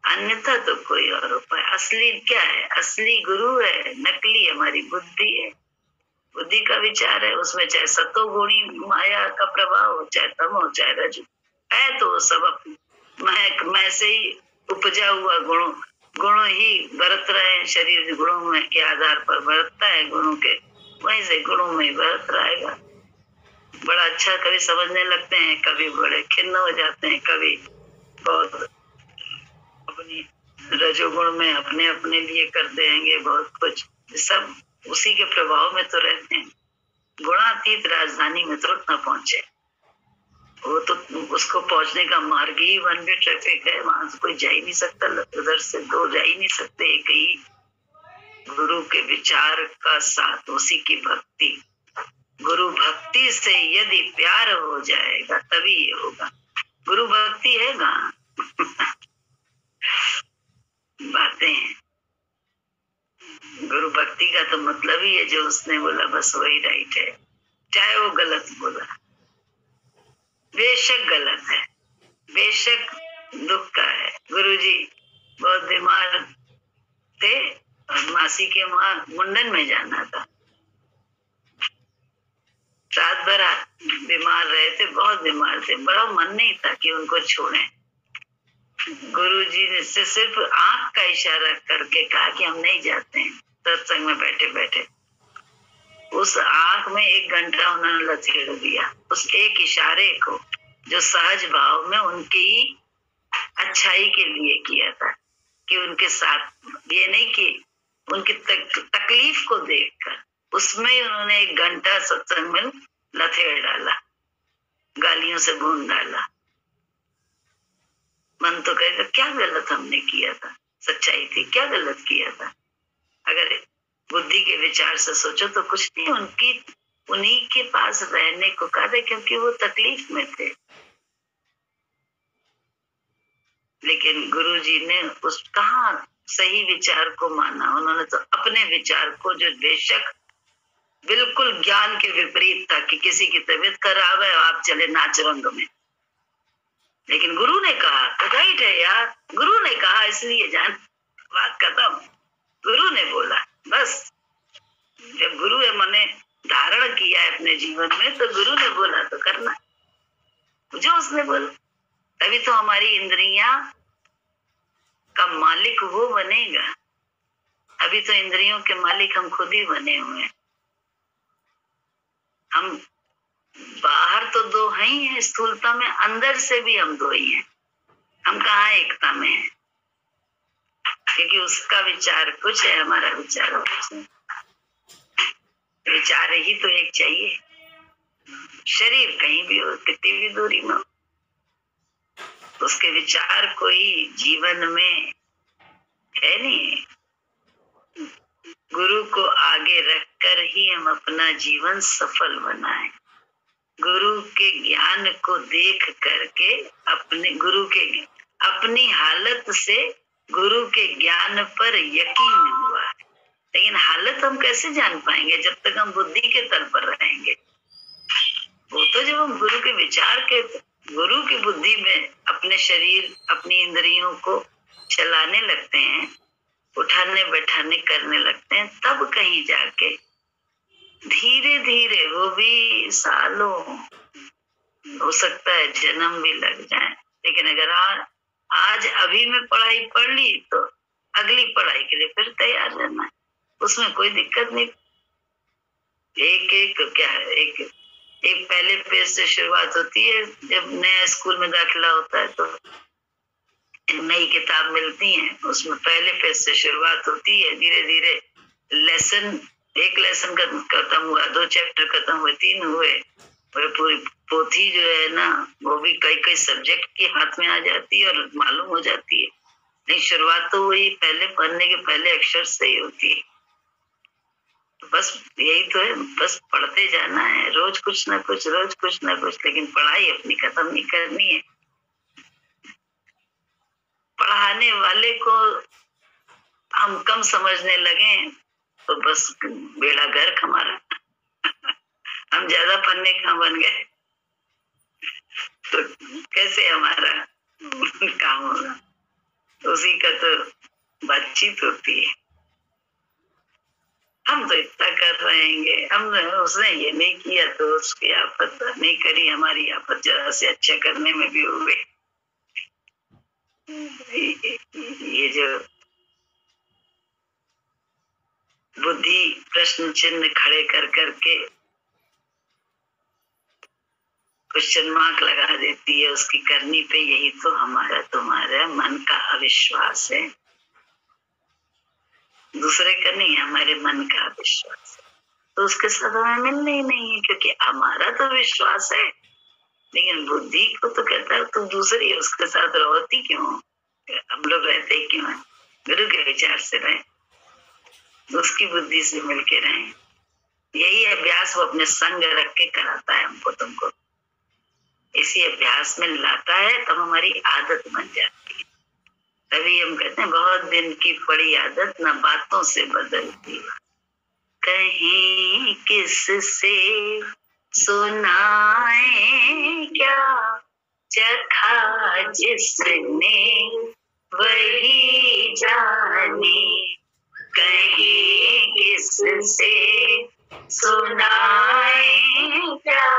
अन्यथा तो कोई और उपाय। असली क्या है? असली गुरु है, नकली हमारी बुद्धि है, बुद्धि का विचार है। उसमें चाहे सतोगुणी माया का प्रभाव हो, चाहे तम हो, चाहे रज है, तो सब मैं से ही उपजा हुआ गुणों ही बरत रहे हैं। शरीर गुणों में के आधार पर बरतता है, गुणों के वहीं से गुणों में बरत रहेगा। बड़ा अच्छा कभी समझने लगते हैं, कभी बड़े खिन्न हो जाते हैं, कभी बहुत अपनी रजोगुण में अपने अपने लिए कर देंगे बहुत कुछ। सब उसी के प्रभाव में तो रहते हैं। गुणातीत राजधानी में तो न पहुंचे, वो तो उसको पहुंचने का मार्ग ही वन वे ट्रैफिक है, वहां से कोई जा ही नहीं सकता, उधर से दो जा ही नहीं सकते। एक ही गुरु के विचार का साथ, उसी की भक्ति। गुरु भक्ति से यदि प्यार हो जाएगा तभी ये होगा। गुरु भक्ति है कहाँ? बातें हैं। गुरु भक्ति का तो मतलब ही है जो उसने बोला बस वही राइट है, चाहे वो गलत बोला। बेशक गलत है, बेशक दुख का है। गुरुजी बहुत बीमार थे और मासी के वहां मुंडन में जाना था। रात भर बीमार रहे थे, बहुत बीमार थे, बड़ा मन नहीं था कि उनको छोड़ें। गुरुजी ने सिर्फ आंख का इशारा करके कहा कि हम नहीं जाते हैं। सत्संग में बैठे बैठे उस आंख में 1 घंटा उन्होंने लथेड़ दिया, उस एक इशारे को जो सहज भाव में उनकी अच्छाई के लिए किया था, कि उनके साथ, ये नहीं कि उनकी तकलीफ को देखकर, उसमें ही उन्होंने 1 घंटा सत्संग में लथेड़ डाला, गालियों से भून डाला। मन तो कहेगा क्या गलत हमने किया था, सच्चाई थी, क्या गलत किया था? अगर बुद्धि के विचार से सोचो तो कुछ नहीं, उन्हीं के पास रहने को कहा था क्योंकि वो तकलीफ में थे। लेकिन गुरुजी ने उस कहाँ सही विचार को माना, उन्होंने तो अपने विचार को, जो बेशक बिल्कुल ज्ञान के विपरीत था कि किसी की तबीयत खराब है आप चले नाच रंग में, लेकिन गुरु ने कहा तो राइट है यार, गुरु ने कहा इसलिए जान, बात खत्म। गुरु ने बोला, बस जब गुरु है मने धारण किया है अपने जीवन में, तो गुरु ने बोला तो करना, जो उसने बोला। तभी तो हमारी इंद्रियां का मालिक वो बनेगा। अभी तो इंद्रियों के मालिक हम खुद ही बने हुए हैं। हम बाहर तो 2 हैं ही हैं स्थूलता में, अंदर से भी हम 2 ही हैं। हम कहाँ एकता में हैं, क्योंकि उसका विचार कुछ है, हमारा विचार कुछ है। विचार ही तो एक चाहिए। शरीर कहीं भी हो, कितनी भी दूरी में हो, उसके विचार को ही जीवन में है नहीं। गुरु को आगे रखकर ही हम अपना जीवन सफल बनाएं। गुरु के ज्ञान को देख करके अपनी हालत से गुरु के ज्ञान पर यकीन हुआ है। लेकिन हालत हम कैसे जान पाएंगे जब तक हम बुद्धि के तल पर रहेंगे। वो तो जब हम गुरु के विचार के, गुरु की बुद्धि में अपने शरीर, अपनी इंद्रियों को चलाने लगते हैं, उठाने बैठाने करने लगते हैं, तब कहीं जाके धीरे धीरे, वो भी सालों, हो सकता है जन्म भी लग जाए, लेकिन अगर आज अभी में पढ़ाई पढ़ ली तो अगली पढ़ाई के लिए फिर तैयार रहना है, उसमें कोई दिक्कत नहीं। एक पहले पेज से शुरुआत होती है। जब नया स्कूल में दाखिला होता है तो नई किताब मिलती है, उसमें पहले पेज से शुरुआत होती है। धीरे धीरे एक लेसन खत्म हुआ, 2 चैप्टर खत्म हुए, 3 हुए, वो पूरी पोथी जो है ना, वो भी कई सब्जेक्ट के हाथ में आ जाती है और मालूम हो जाती है। नहीं, शुरुआत तो वही पहले पढ़ने के पहले अक्षर से ही होती है। तो बस यही तो है, बस पढ़ते जाना है, रोज कुछ ना कुछ, लेकिन पढ़ाई अपनी खत्म नहीं करनी है। पढ़ाने वाले को हम कम समझने लगे तो बस बेड़ा गर्क हमारा। हम ज्यादा पढ़ने का बन गए तो कैसे हमारा काम होगा। उसी का तो बातचीत होती है। हम तो इतना कर रहेंगे, हमने उसने ये नहीं किया तो उसकी आफत नहीं करी, हमारी आफत जरा से अच्छा करने में भी हो गई। ये जो बुद्धि प्रश्न चिन्ह खड़े कर करके क्वेश्चन मार्क लगा देती है उसकी करनी पे, यही तो हमारा तुम्हारा मन का अविश्वास है, दूसरे का नहीं, हमारे मन का अविश्वास है। तो उसके साथ हमें मिलना ही नहीं है, क्योंकि हमारा तो विश्वास है, लेकिन बुद्धि को तो कहता है तुम दूसरी, उसके साथ रहती क्यों, हम लोग रहते क्यों है। गुरु के विचार से रहे, उसकी बुद्धि से मिलके रहे। यही अभ्यास वो अपने संग रख के कराता है हमको, तुमको इसी अभ्यास में लाता है, तब हमारी आदत बन जाती है। तभी हम कहते हैं बहुत दिन की पड़ी आदत न बातों से बदलती, कहीं किससे सुनाए क्या, चखा जिसने वही जाने, कहीं किससे सुनाए क्या,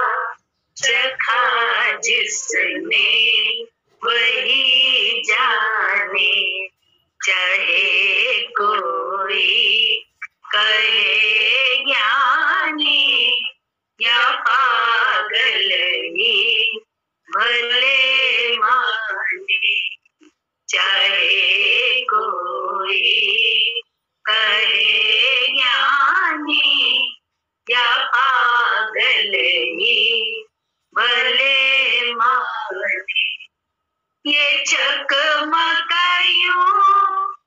चखा जिसने वही जाने, चाहे कोई कहे ज्ञानी या पागल ही भले माने, चाहे कोई कहे ज्ञानी या पागल ही भले माने, ये चकमकायूं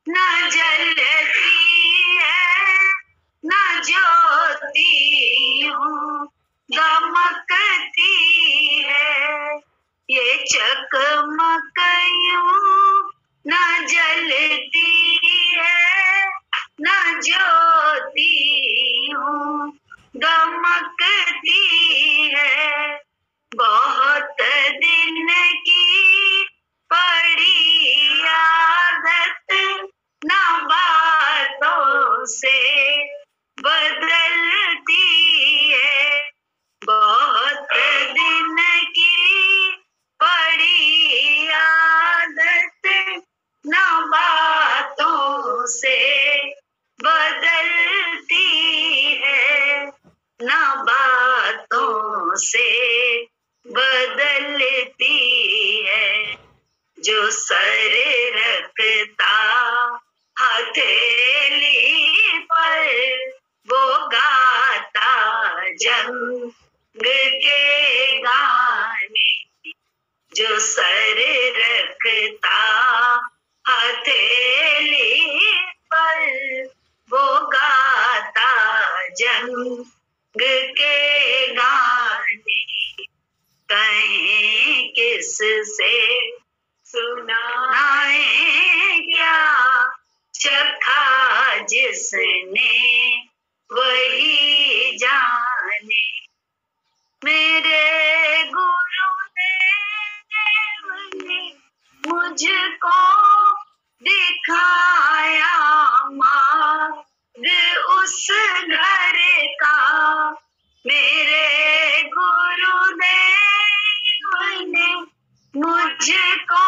न जलती है न ज्योतियूं दमकती है, ये चकमकायूं न जलती है न ज्योतियूं दमकती है, बहुत दिन की पड़ी आदत न बातों से बदलती है, बहुत दिन की पड़ी आदत न बातों से बदलती है, न बातों से बदलती है, जो सर रखता हथेली पर वो गाता जंग के गाने, जो सर रखता हथेली रंग के गाने, कहें किस से सुनाए क्या, चखा जिसने वही जाने। मेरे गुरुदेव ने मुझको दिखाया मार्ग उस घर का, मेरे गुरुदेव ने मुझको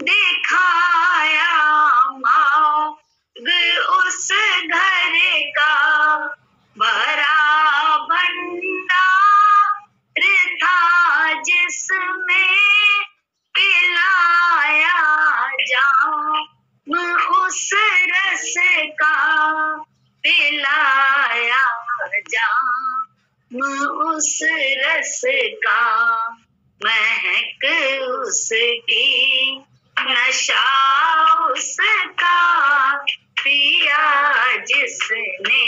दिखाया मार्ग उस घर का। भरा भंडार था जिसमें पिलाया जाम उस रस का, पिलाया जाम उस रस का। महक उसकी नशा उसका, पिया जिसने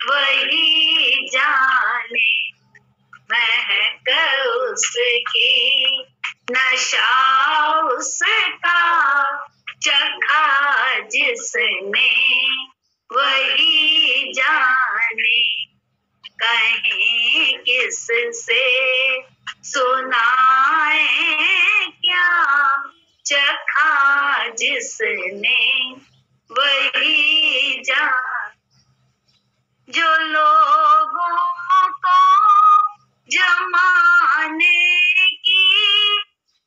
वही जाने। महक उसकी नशा उसका, चखा जिसने वही जाने। कहें किस से सुनाए क्या, चखा जिसने वही जाने। जो लोगों को जमाने की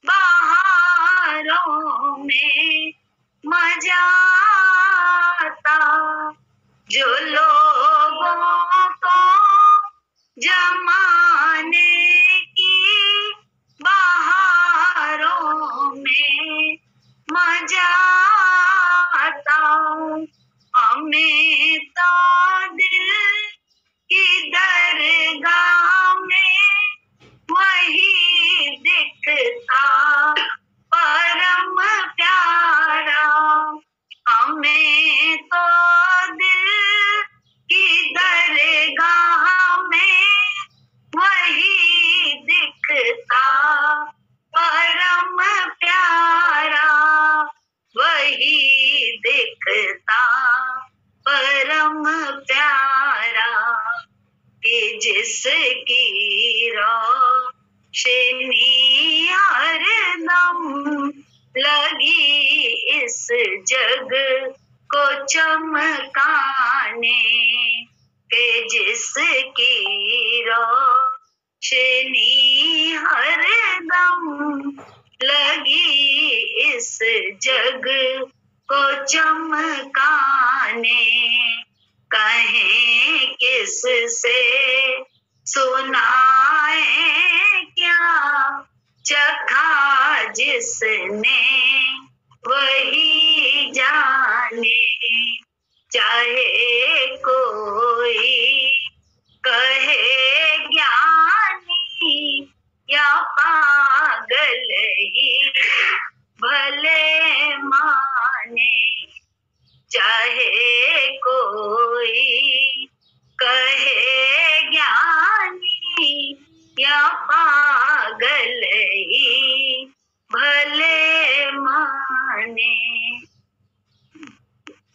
बहारों में मजा आता, जो लोगों को जमाने की बहारों में मजा आता, हमें तो दिल की दरगाह में वही दिखता परम प्यारा। हमें तो दिल की दरगाह में वही दिखता परम प्यारा, वही दिखता परम प्यारा। कि जिसकी रोशनी हरदम लगी इस जग को चमकाने, कि जिसकी रोशनी हरदम लगी इस जग को चमकाने। कहें किस से सुनाए क्या, चखा जिसने वही जाने। चाहे कोई कहे ज्ञानी या पागल ही भले माने, चाहे कोई कहे ज्ञानी या पागल ही भले माने।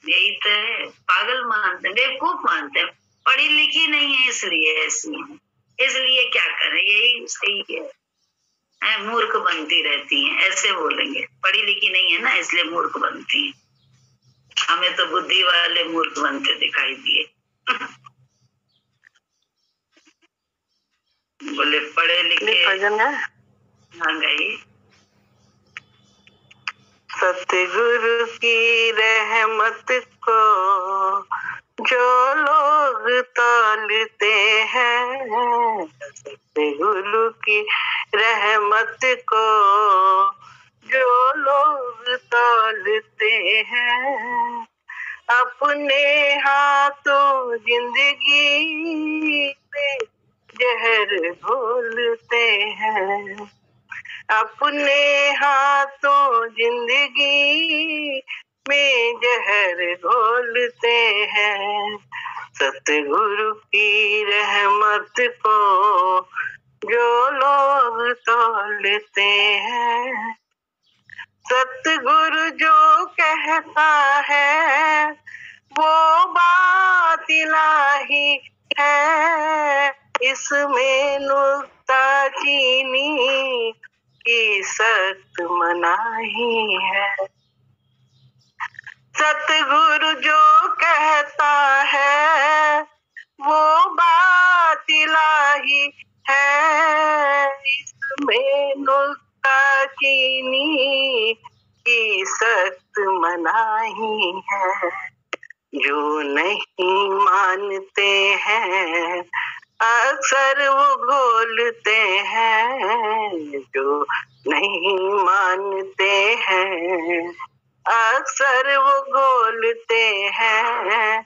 यही तो है, पागल मानते, बेवकूफ मानते, पढ़ी लिखी नहीं है इसलिए ऐसी है। इसलिए क्या करें, यही सही है, मूर्ख बनती रहती हैं, ऐसे बोलेंगे। पढ़ी लिखी नहीं है ना इसलिए मूर्ख बनती हैं। हमें तो बुद्धि वाले मूर्ख बनते दिखाई दिए। बोले पढ़े लिखे। हाँ गाइए। सतगुरु की रहमत को जो लोग तोलते हैं, सतगुरु की रहमत को जो लोग तोलते हैं, अपने हाथों जिंदगी में जहर घोलते हैं, अपने हाथों जिंदगी में जहर घोलते हैं। सतगुरु की रहमत को जो लोग तोलते हैं, सतगुरु जो कहता है वो बात इलाही है, इसमें नुक्ता चीनी की सख्त मनाही है। सतगुरु जो कहता है वो बात इलाही है, इसमें नुक्ता चीनी की सख्त मनाही है। जो नहीं मानते हैं अक्सर वो घोलते हैं, जो नहीं मानते हैं अक्सर वो घोलते हैं,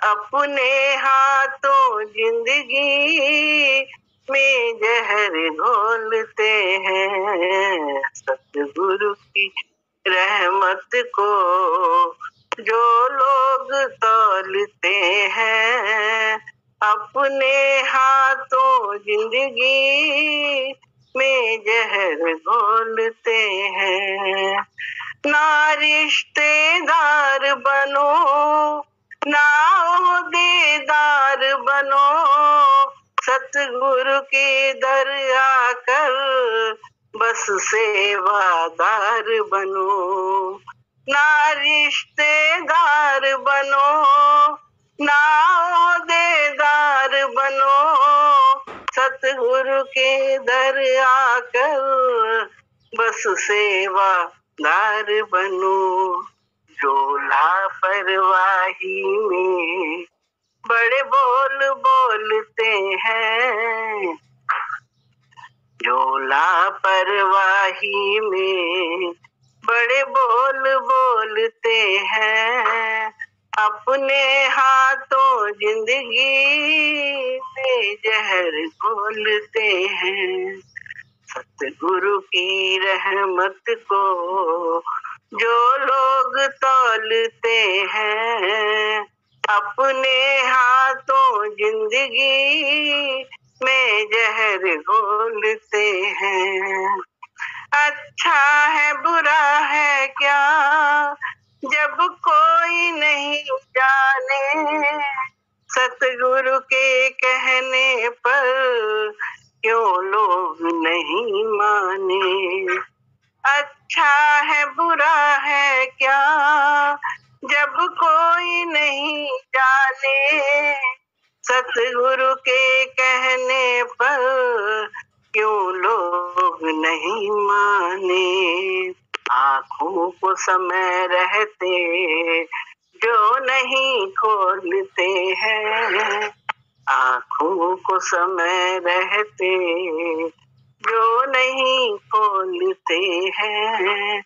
अपने हाथों जिंदगी में जहर घोलते हैं। सतगुरु की रहमत को जो लोग तौलते हैं, अपने हाथों जिंदगी में जहर घोलते हैं। ना रिश्तेदार बनो ना ओहदेदार बनो, सतगुरु के दर आकर बस सेवादार बनो। ना रिश्तेदार बनो ना ओहदेदार बनो, सतगुरु के दर आकर बस सेवादार बनो। जो लापरवाही में बड़े बोल बोलते हैं, जो लापरवाही में बड़े बोल बोलते हैं, अपने हाथों जिंदगी में जहर घोलते हैं। सतगुरु की रहमत को जो लोग तौलते हैं, अपने हाथों जिंदगी में जहर घोलते हैं। अच्छा है बुरा है क्या जब कोई नहीं जाने, सतगुरु के कहने पर क्यों लोग नहीं माने। अच्छा है बुरा है क्या जब कोई नहीं जाने, सतगुरु के कहने पर क्यों लोग नहीं माने। आँखों को समय रहते जो नहीं खोलते हैं, आँखों को समय रहते जो नहीं खोलते हैं,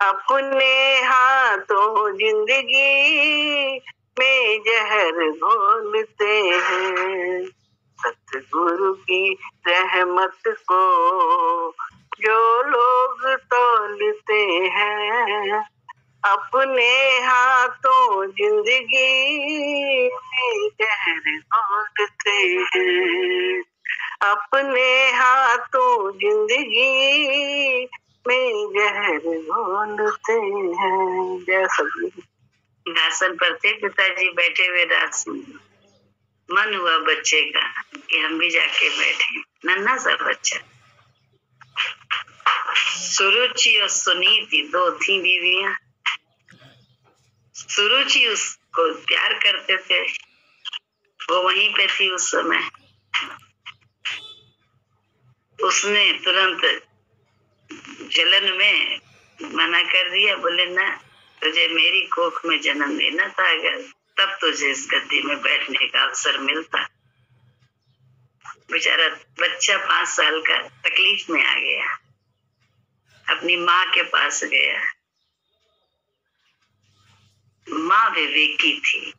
अपने हाथों जिंदगी में जहर घोलते हैं। सतगुरु की रहमत को जो लोग तौलते हैं, अपने हाथों जिंदगी में जहर घोलते हैं, अपने हाथों जिंदगी में जहर घोलते हैं। जय सतगुरु। आसन पढ़ते पिताजी बैठे हुए रासन, मन हुआ बच्चे का कि हम भी जाके बैठे। नन्हा सा बच्चा, सुरुचि और सुनीति दो थी बीवियां। सुरुचि उसको प्यार करते थे, वो वहीं पे थी उस समय। उसने तुरंत जलन में मना कर दिया, बोले ना, तुझे मेरी कोख में जन्म लेना था, अगर तब तुझे इस गद्दी में बैठने का अवसर मिलता। बेचारा बच्चा 5 साल का तकलीफ में आ गया, अपनी माँ के पास गया। माँ विवेकी थी।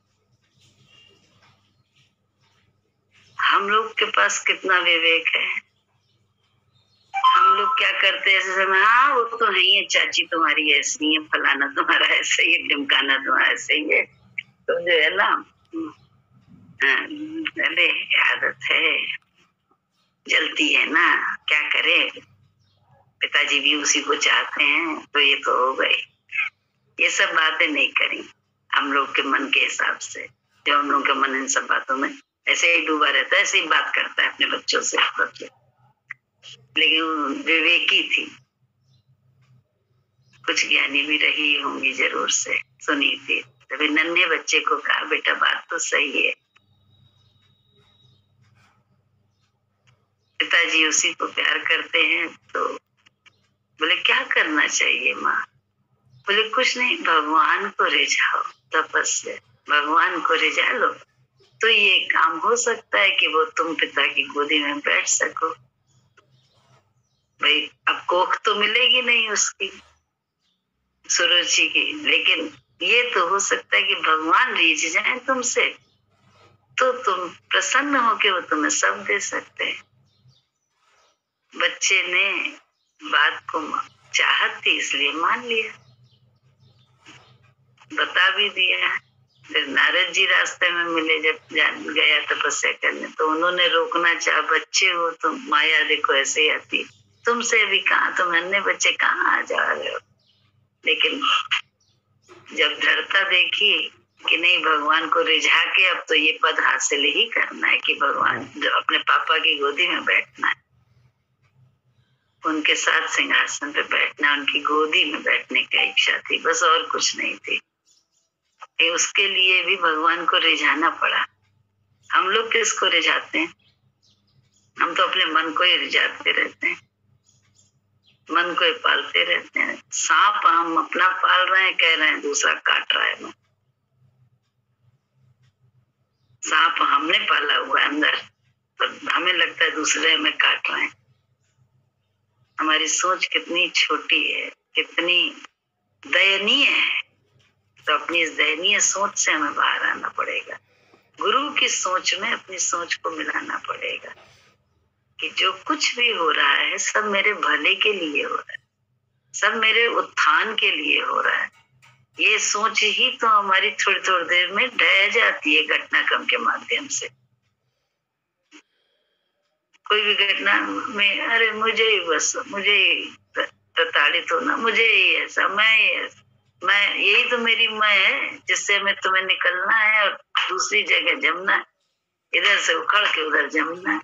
हम लोग के पास कितना विवेक है। हम लोग क्या करते हैं ऐसे समय, हाँ वो तो है ही, चाची तुम्हारी ऐसी है, फलाना तुम्हारा ऐसे ही है, ढिमकाना तुम्हारा ऐसे ही है, तो जो है ना अरे आदत है, जलती है ना, क्या करे। पिताजी भी उसी को चाहते हैं तो ये तो हो गई। ये सब बातें नहीं करी हम लोग के मन के हिसाब से। जो हम लोग का मन इन सब बातों में ऐसे ही डूबा रहता है, ऐसे ही बात करता है अपने बच्चों से। लेकिन विवेकी थी, कुछ ज्ञानी भी रही होंगी जरूर से, सुनी थी, तभी नन्हे बच्चे को कहा बेटा बात तो सही है। पिताजी उसी को प्यार करते हैं तो बोले क्या करना चाहिए माँ? बोले कुछ नहीं, भगवान को रिझाओ, तपस्या, भगवान को रिझा लो तो ये काम हो सकता है कि वो तुम पिता की गोदी में बैठ सको। भाई अब कोख तो मिलेगी नहीं उसकी, सुरुचि की, लेकिन ये तो हो सकता है कि भगवान रीझ जाए तुमसे तो तुम प्रसन्न होके वो तुम्हें सब दे सकते हैं। बच्चे ने बात को चाहत थी इसलिए मान लिया, बता भी दिया। फिर नारद जी रास्ते में मिले, जब गया तपस्या करने तो उन्होंने रोकना चाहा, बच्चे हो तुम, माया देखो ऐसे ही आती, तुमसे अभी कहाँ, तुम अन्य बच्चे कहाँ आ जा रहे हो। लेकिन जब दृढ़ता देखी कि नहीं, भगवान को रिझा के अब तो ये पद हासिल ही करना है कि भगवान जो अपने पापा की गोदी में बैठना है, उनके साथ सिंहासन पे बैठना, उनकी गोदी में बैठने की इच्छा थी, बस और कुछ नहीं थी। उसके लिए भी भगवान को रिझाना पड़ा। हम लोग किसको रिझाते हैं? हम तो अपने मन को ही रिझाते रहते हैं, मन को ही पालते रहते हैं। सांप हम अपना पाल रहे हैं, कह रहे हैं दूसरा काट रहा है। सांप हमने पाला हुआ है अंदर, पर हमें लगता है दूसरे हमें काट रहे हैं। हमारी सोच कितनी छोटी है, कितनी दयनीय है। तो अपनी इस दयनीय सोच से हमें बाहर आना पड़ेगा, गुरु की सोच में अपनी सोच को मिलाना पड़ेगा कि जो कुछ भी हो रहा है सब मेरे भले के लिए हो रहा है, सब मेरे उत्थान के लिए हो रहा है। ये सोच ही तो हमारी थोड़ी थोड़ी देर में ढह जाती है घटनाक्रम के माध्यम से। कोई भी घटना में अरे मुझे ही बस, मुझे ही प्रताड़ित होना, मुझे ही ऐसा, मैं यही तो मेरी मैं है जिससे मैं तुम्हें निकलना है और दूसरी जगह जमना है, इधर से उखड़ के उधर जमना है।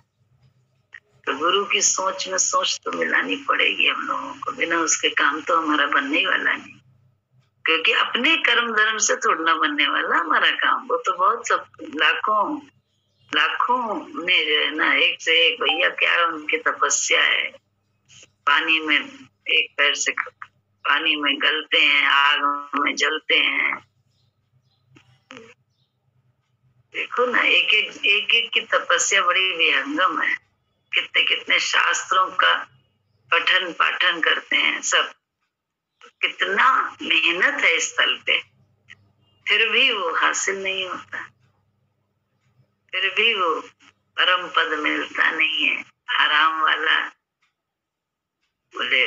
तो गुरु की सोच में सोच तो मिलानी पड़ेगी हम लोगों को, बिना उसके काम तो हमारा बनने ही वाला नहीं। क्योंकि अपने कर्म धर्म से थोड़ा ना बनने वाला हमारा काम। वो तो बहुत सब लाखों ने जो है ना, एक से एक भैया क्या उनकी तपस्या है। पानी में एक पैर से पानी में गलते हैं, आग में जलते हैं। देखो ना, एक एक की तपस्या बड़ी विहंगम है। कितने कितने शास्त्रों का पठन पाठन करते हैं सब, कितना मेहनत है इस तल पे, फिर भी वो हासिल नहीं होता, फिर भी वो परम पद मिलता नहीं है। आराम वाला बोले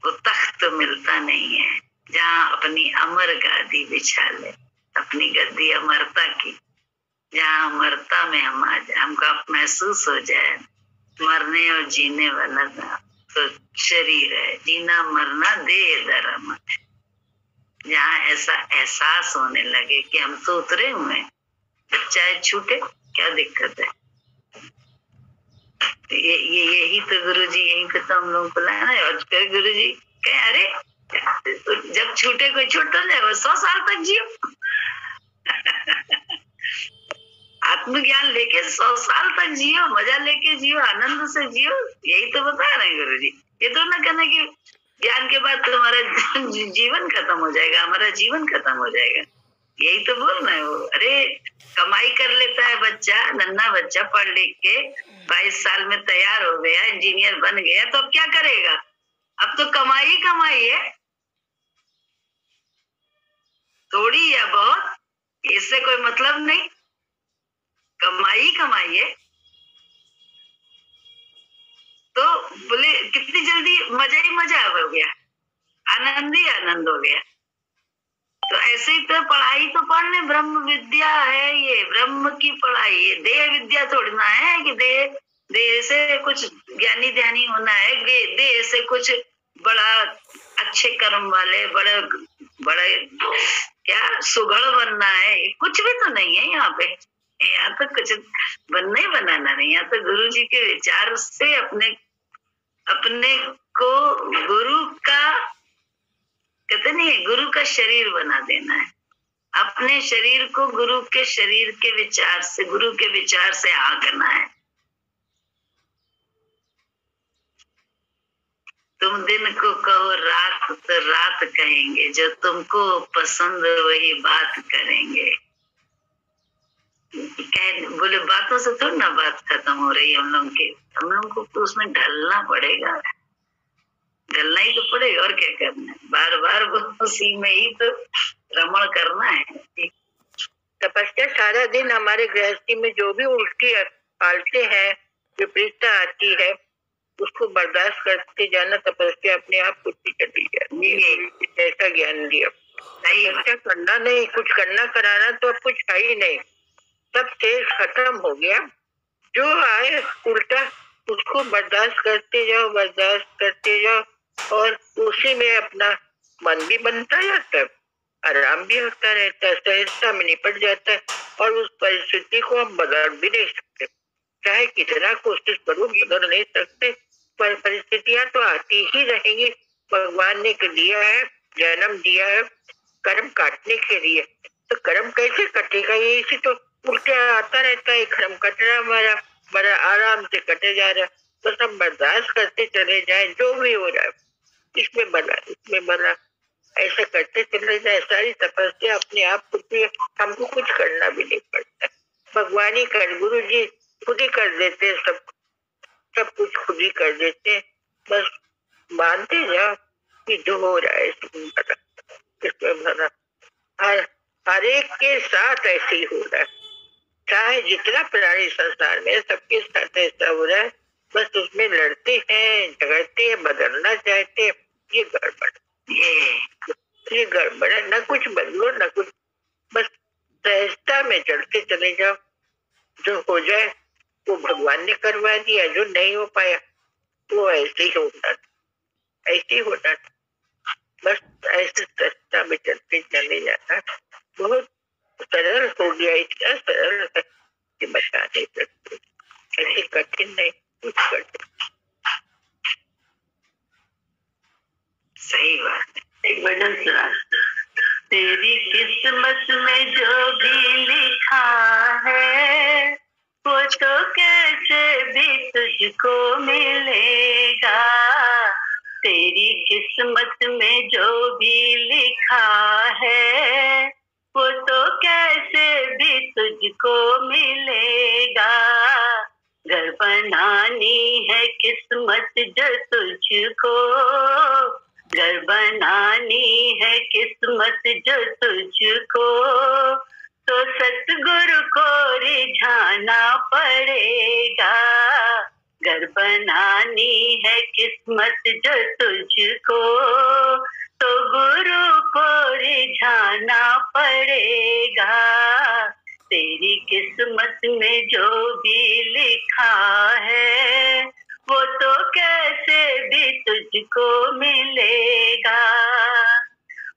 वो तख्त मिलता नहीं है जहाँ अपनी अमर गादी बिछा ले, अपनी गद्दी अमरता की, जहाँ अमरता में हम आ जाए, हमको महसूस हो जाए मरने और जीने वाला तो शरीर है, जीना मरना देह धर्म है। जहाँ ऐसा एहसास होने लगे कि हम तो उतरे हुए हैं, चाहे छूटे क्या दिक्कत है। यही तो गुरुजी, यही पे तो हम लोगों को लाना है। और फिर गुरुजी कहे अरे जब छूटे कोई छूट तो जाए, 100 साल तक जियो। आत्मज्ञान लेके 100 साल तक जियो, मजा लेके जियो, आनंद से जियो, यही तो बता रहे हैं गुरुजी। ये तो ना कहना कि ज्ञान के बाद तुम्हारा जीवन खत्म हो जाएगा, हमारा जीवन खत्म हो जाएगा, यही तो बोल रहे हो। अरे कमाई कर लेता है बच्चा, नन्हा बच्चा पढ़ लिख के 22 साल में तैयार हो गया, इंजीनियर बन गया, तो अब क्या करेगा? अब तो कमाई कमाई है, थोड़ी या बहुत, इससे कोई मतलब नहीं, कमाई कमाई है। तो बोले कितनी जल्दी मजा ही मजा हो गया, आनंद ही आनंद हो गया। तो ऐसे ही तो पढ़ाई तो पढ़ने, ब्रह्म विद्या है ये, ब्रह्म की पढ़ाई है। देह विद्या थोड़ी ना है कि देह से कुछ ज्ञानी ध्यानी होना है, देह से कुछ बड़ा अच्छे कर्म वाले, बड़े बड़े क्या सुघड़ बनना है, कुछ भी तो नहीं है यहाँ पे। यहाँ तो कुछ बनना ही बनाना नहीं, यहाँ तो गुरु जी के विचार से अपने को गुरु का, कहते नहीं, गुरु का शरीर बना देना है। अपने शरीर को गुरु के शरीर के विचार से, गुरु के विचार से आंकना है। तुम दिन को कहो रात तो रात कहेंगे, जो तुमको पसंद वही बात करेंगे। बोले बातों से थोड़ी ना बात खत्म हो रही है हम लोग को तो उसमें ढलना पड़ेगा, ढलना ही तो पड़ेगा, और क्या करना है। बार बार उसी में ही तो रमण करना है। तपस्या सारा दिन हमारे गृहस्थी में जो भी उल्टी पालते हैं, विपरीतता आती है, उसको बर्दाश्त करते जाना, तपस्या अपने आप कुछ चली जाती। ऐसा ज्ञान दिया। तपस्या करना नहीं, कुछ करना कराना तो अब कुछ है ही नहीं, सब तेज खत्म हो गया। जो आए उल्टा उसको बर्दाश्त करते जाओ, बर्दाश्त करते जाओ, और उसी में अपना मन भी बनता जाता है, आराम भी होता रहता है, सहजता में निपट जाता है। और उस परिस्थिति को हम बदल भी नहीं सकते, चाहे कितना कोशिश करो बदल नहीं सकते। पर परिस्थितियां तो आती ही रहेंगी। भगवान ने दिया है, जन्म दिया है कर्म काटने के लिए, तो कर्म कैसे कटेगा? ये इसी तो उल्टा आता रहता है, कर्म कट रहा हमारा, बड़ा आराम से कटे जा रहा। तो सब बर्दाश्त करते चले जाए, जो भी हो रहा है, इसमें बना इसमें बना, ऐसा करते चले जाए। सारी तपस्या अपने आप होती है, हमको कुछ करना भी नहीं पड़ता। भगवान ही कर, गुरु जी खुद ही कर देते, सब कुछ खुद ही कर देते। बस मानते जाओ कि जो हो रहा है इसमें भला हर एक के साथ ऐसे ही हो रहा है। चाहे जितना प्राणी संसार में, सबके साथ ऐसा हो रहा है। बस उसमें लड़ते हैं, झगड़ते हैं, बदलना चाहते हैं। ये गड़बड़, ये गड़बड़ है। न कुछ बदलो न कुछ, बस सहजता में चलते चले जाओ। जो हो जाए वो भगवान ने करवा दिया, जो नहीं हो पाया वो ऐसे ही होना, ऐसे ही होना। बस ऐसे सहजता में चलते चले जाना। बहुत सरल हो गया, इतना सरल है कि बता नहीं सकते। ऐसे कठिन नहीं, कुछ कठिन। सही बात है। एक भजन सुना, तेरी किस्मत में जो भी लिखा है वो तो कैसे भी तुझको मिलेगा। तेरी किस्मत में जो भी लिखा है वो तो कैसे भी तुझको मिलेगा। घर बनानी है किस्मत जो तुझको, घर बनानी है किस्मत जो तुझको, तो सतगुरु को रिझाना पड़ेगा। घर बनानी है किस्मत जो तुझको, तो गुरु को रिझाना पड़ेगा। तेरी किस्मत में जो भी लिखा है वो तो कैसे भी तुझको मिलेगा।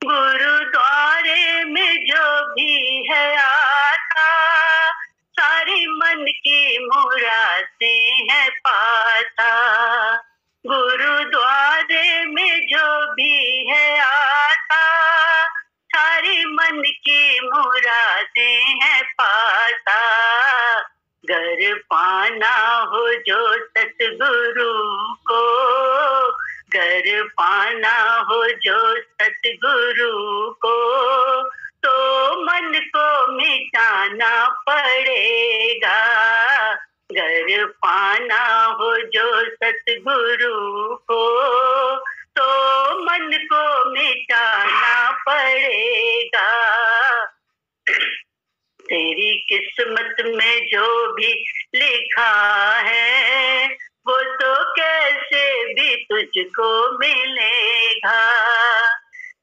गुरुद्वारे में जो भी है आता, सारी मन की मुरादें है पाता। गुरुद्वारे में जो भी है आता, सारी मन की मुरादें है पाता। घर पाना हो जो सतगुरु को, घर पाना हो जो सतगुरु को, तो मन को मिटाना पड़ेगा। घर पाना हो जो सतगुरु को, तो मन को मिटाना पड़ेगा। तेरी किस्मत में जो भी लिखा है वो तो कैसे भी तुझको मिलेगा।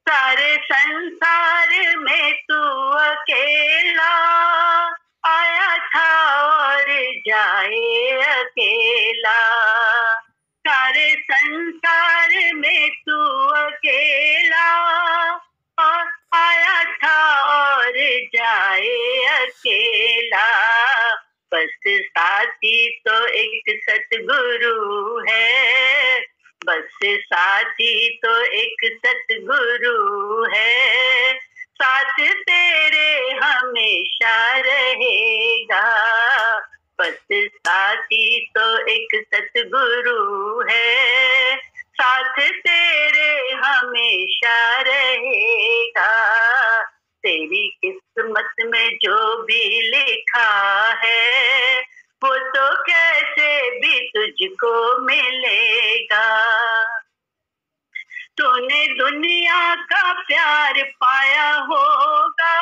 सारे संसार में तू अकेला आया था और जाए अकेला। सारे संसार में तू अकेला और आया था और जाए अकेला। बस साथी तो एक सतगुरु है, बस साथी तो एक सतगुरु है, साथ तेरे हमेशा रहेगा। बस साथी तो एक सतगुरु है, साथ तेरे हमेशा रहेगा। तेरी किस्मत में जो भी लिखा है वो तो कैसे भी तुझको मिलेगा। तूने दुनिया का प्यार पाया होगा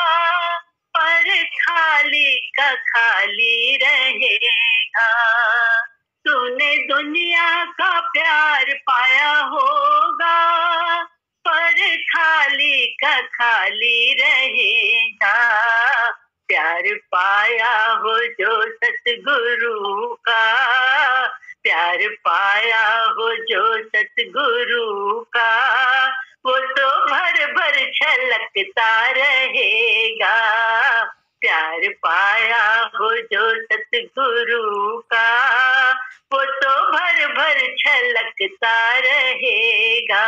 पर खाली का खाली रहेगा। तूने दुनिया का प्यार पाया होगा पर खाली का खाली रहेगा। प्यार पाया हो जो सतगुरु का, प्यार पाया हो जो सतगुरु का, वो तो भर भर छलकता रहेगा। प्यार पाया हो जो सतगुरु का, वो तो भर भर छलकता रहेगा।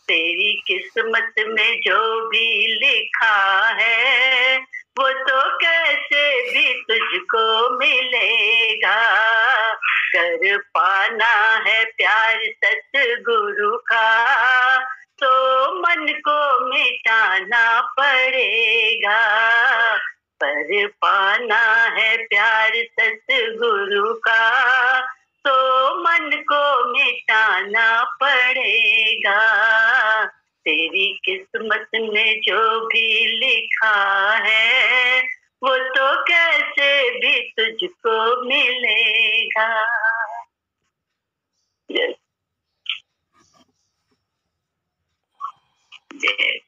तेरी किस्मत में जो भी लिखा है वो तो कैसे भी तुझको मिलेगा। कर पाना है प्यार सतगुरु का तो मन को मिटाना पड़ेगा। पर पाना है प्यार सतगुरु का तो मन को मिटाना पड़ेगा। तेरी किस्मत में जो भी लिखा है वो तो कैसे भी तुझको मिलेगा। जय जय।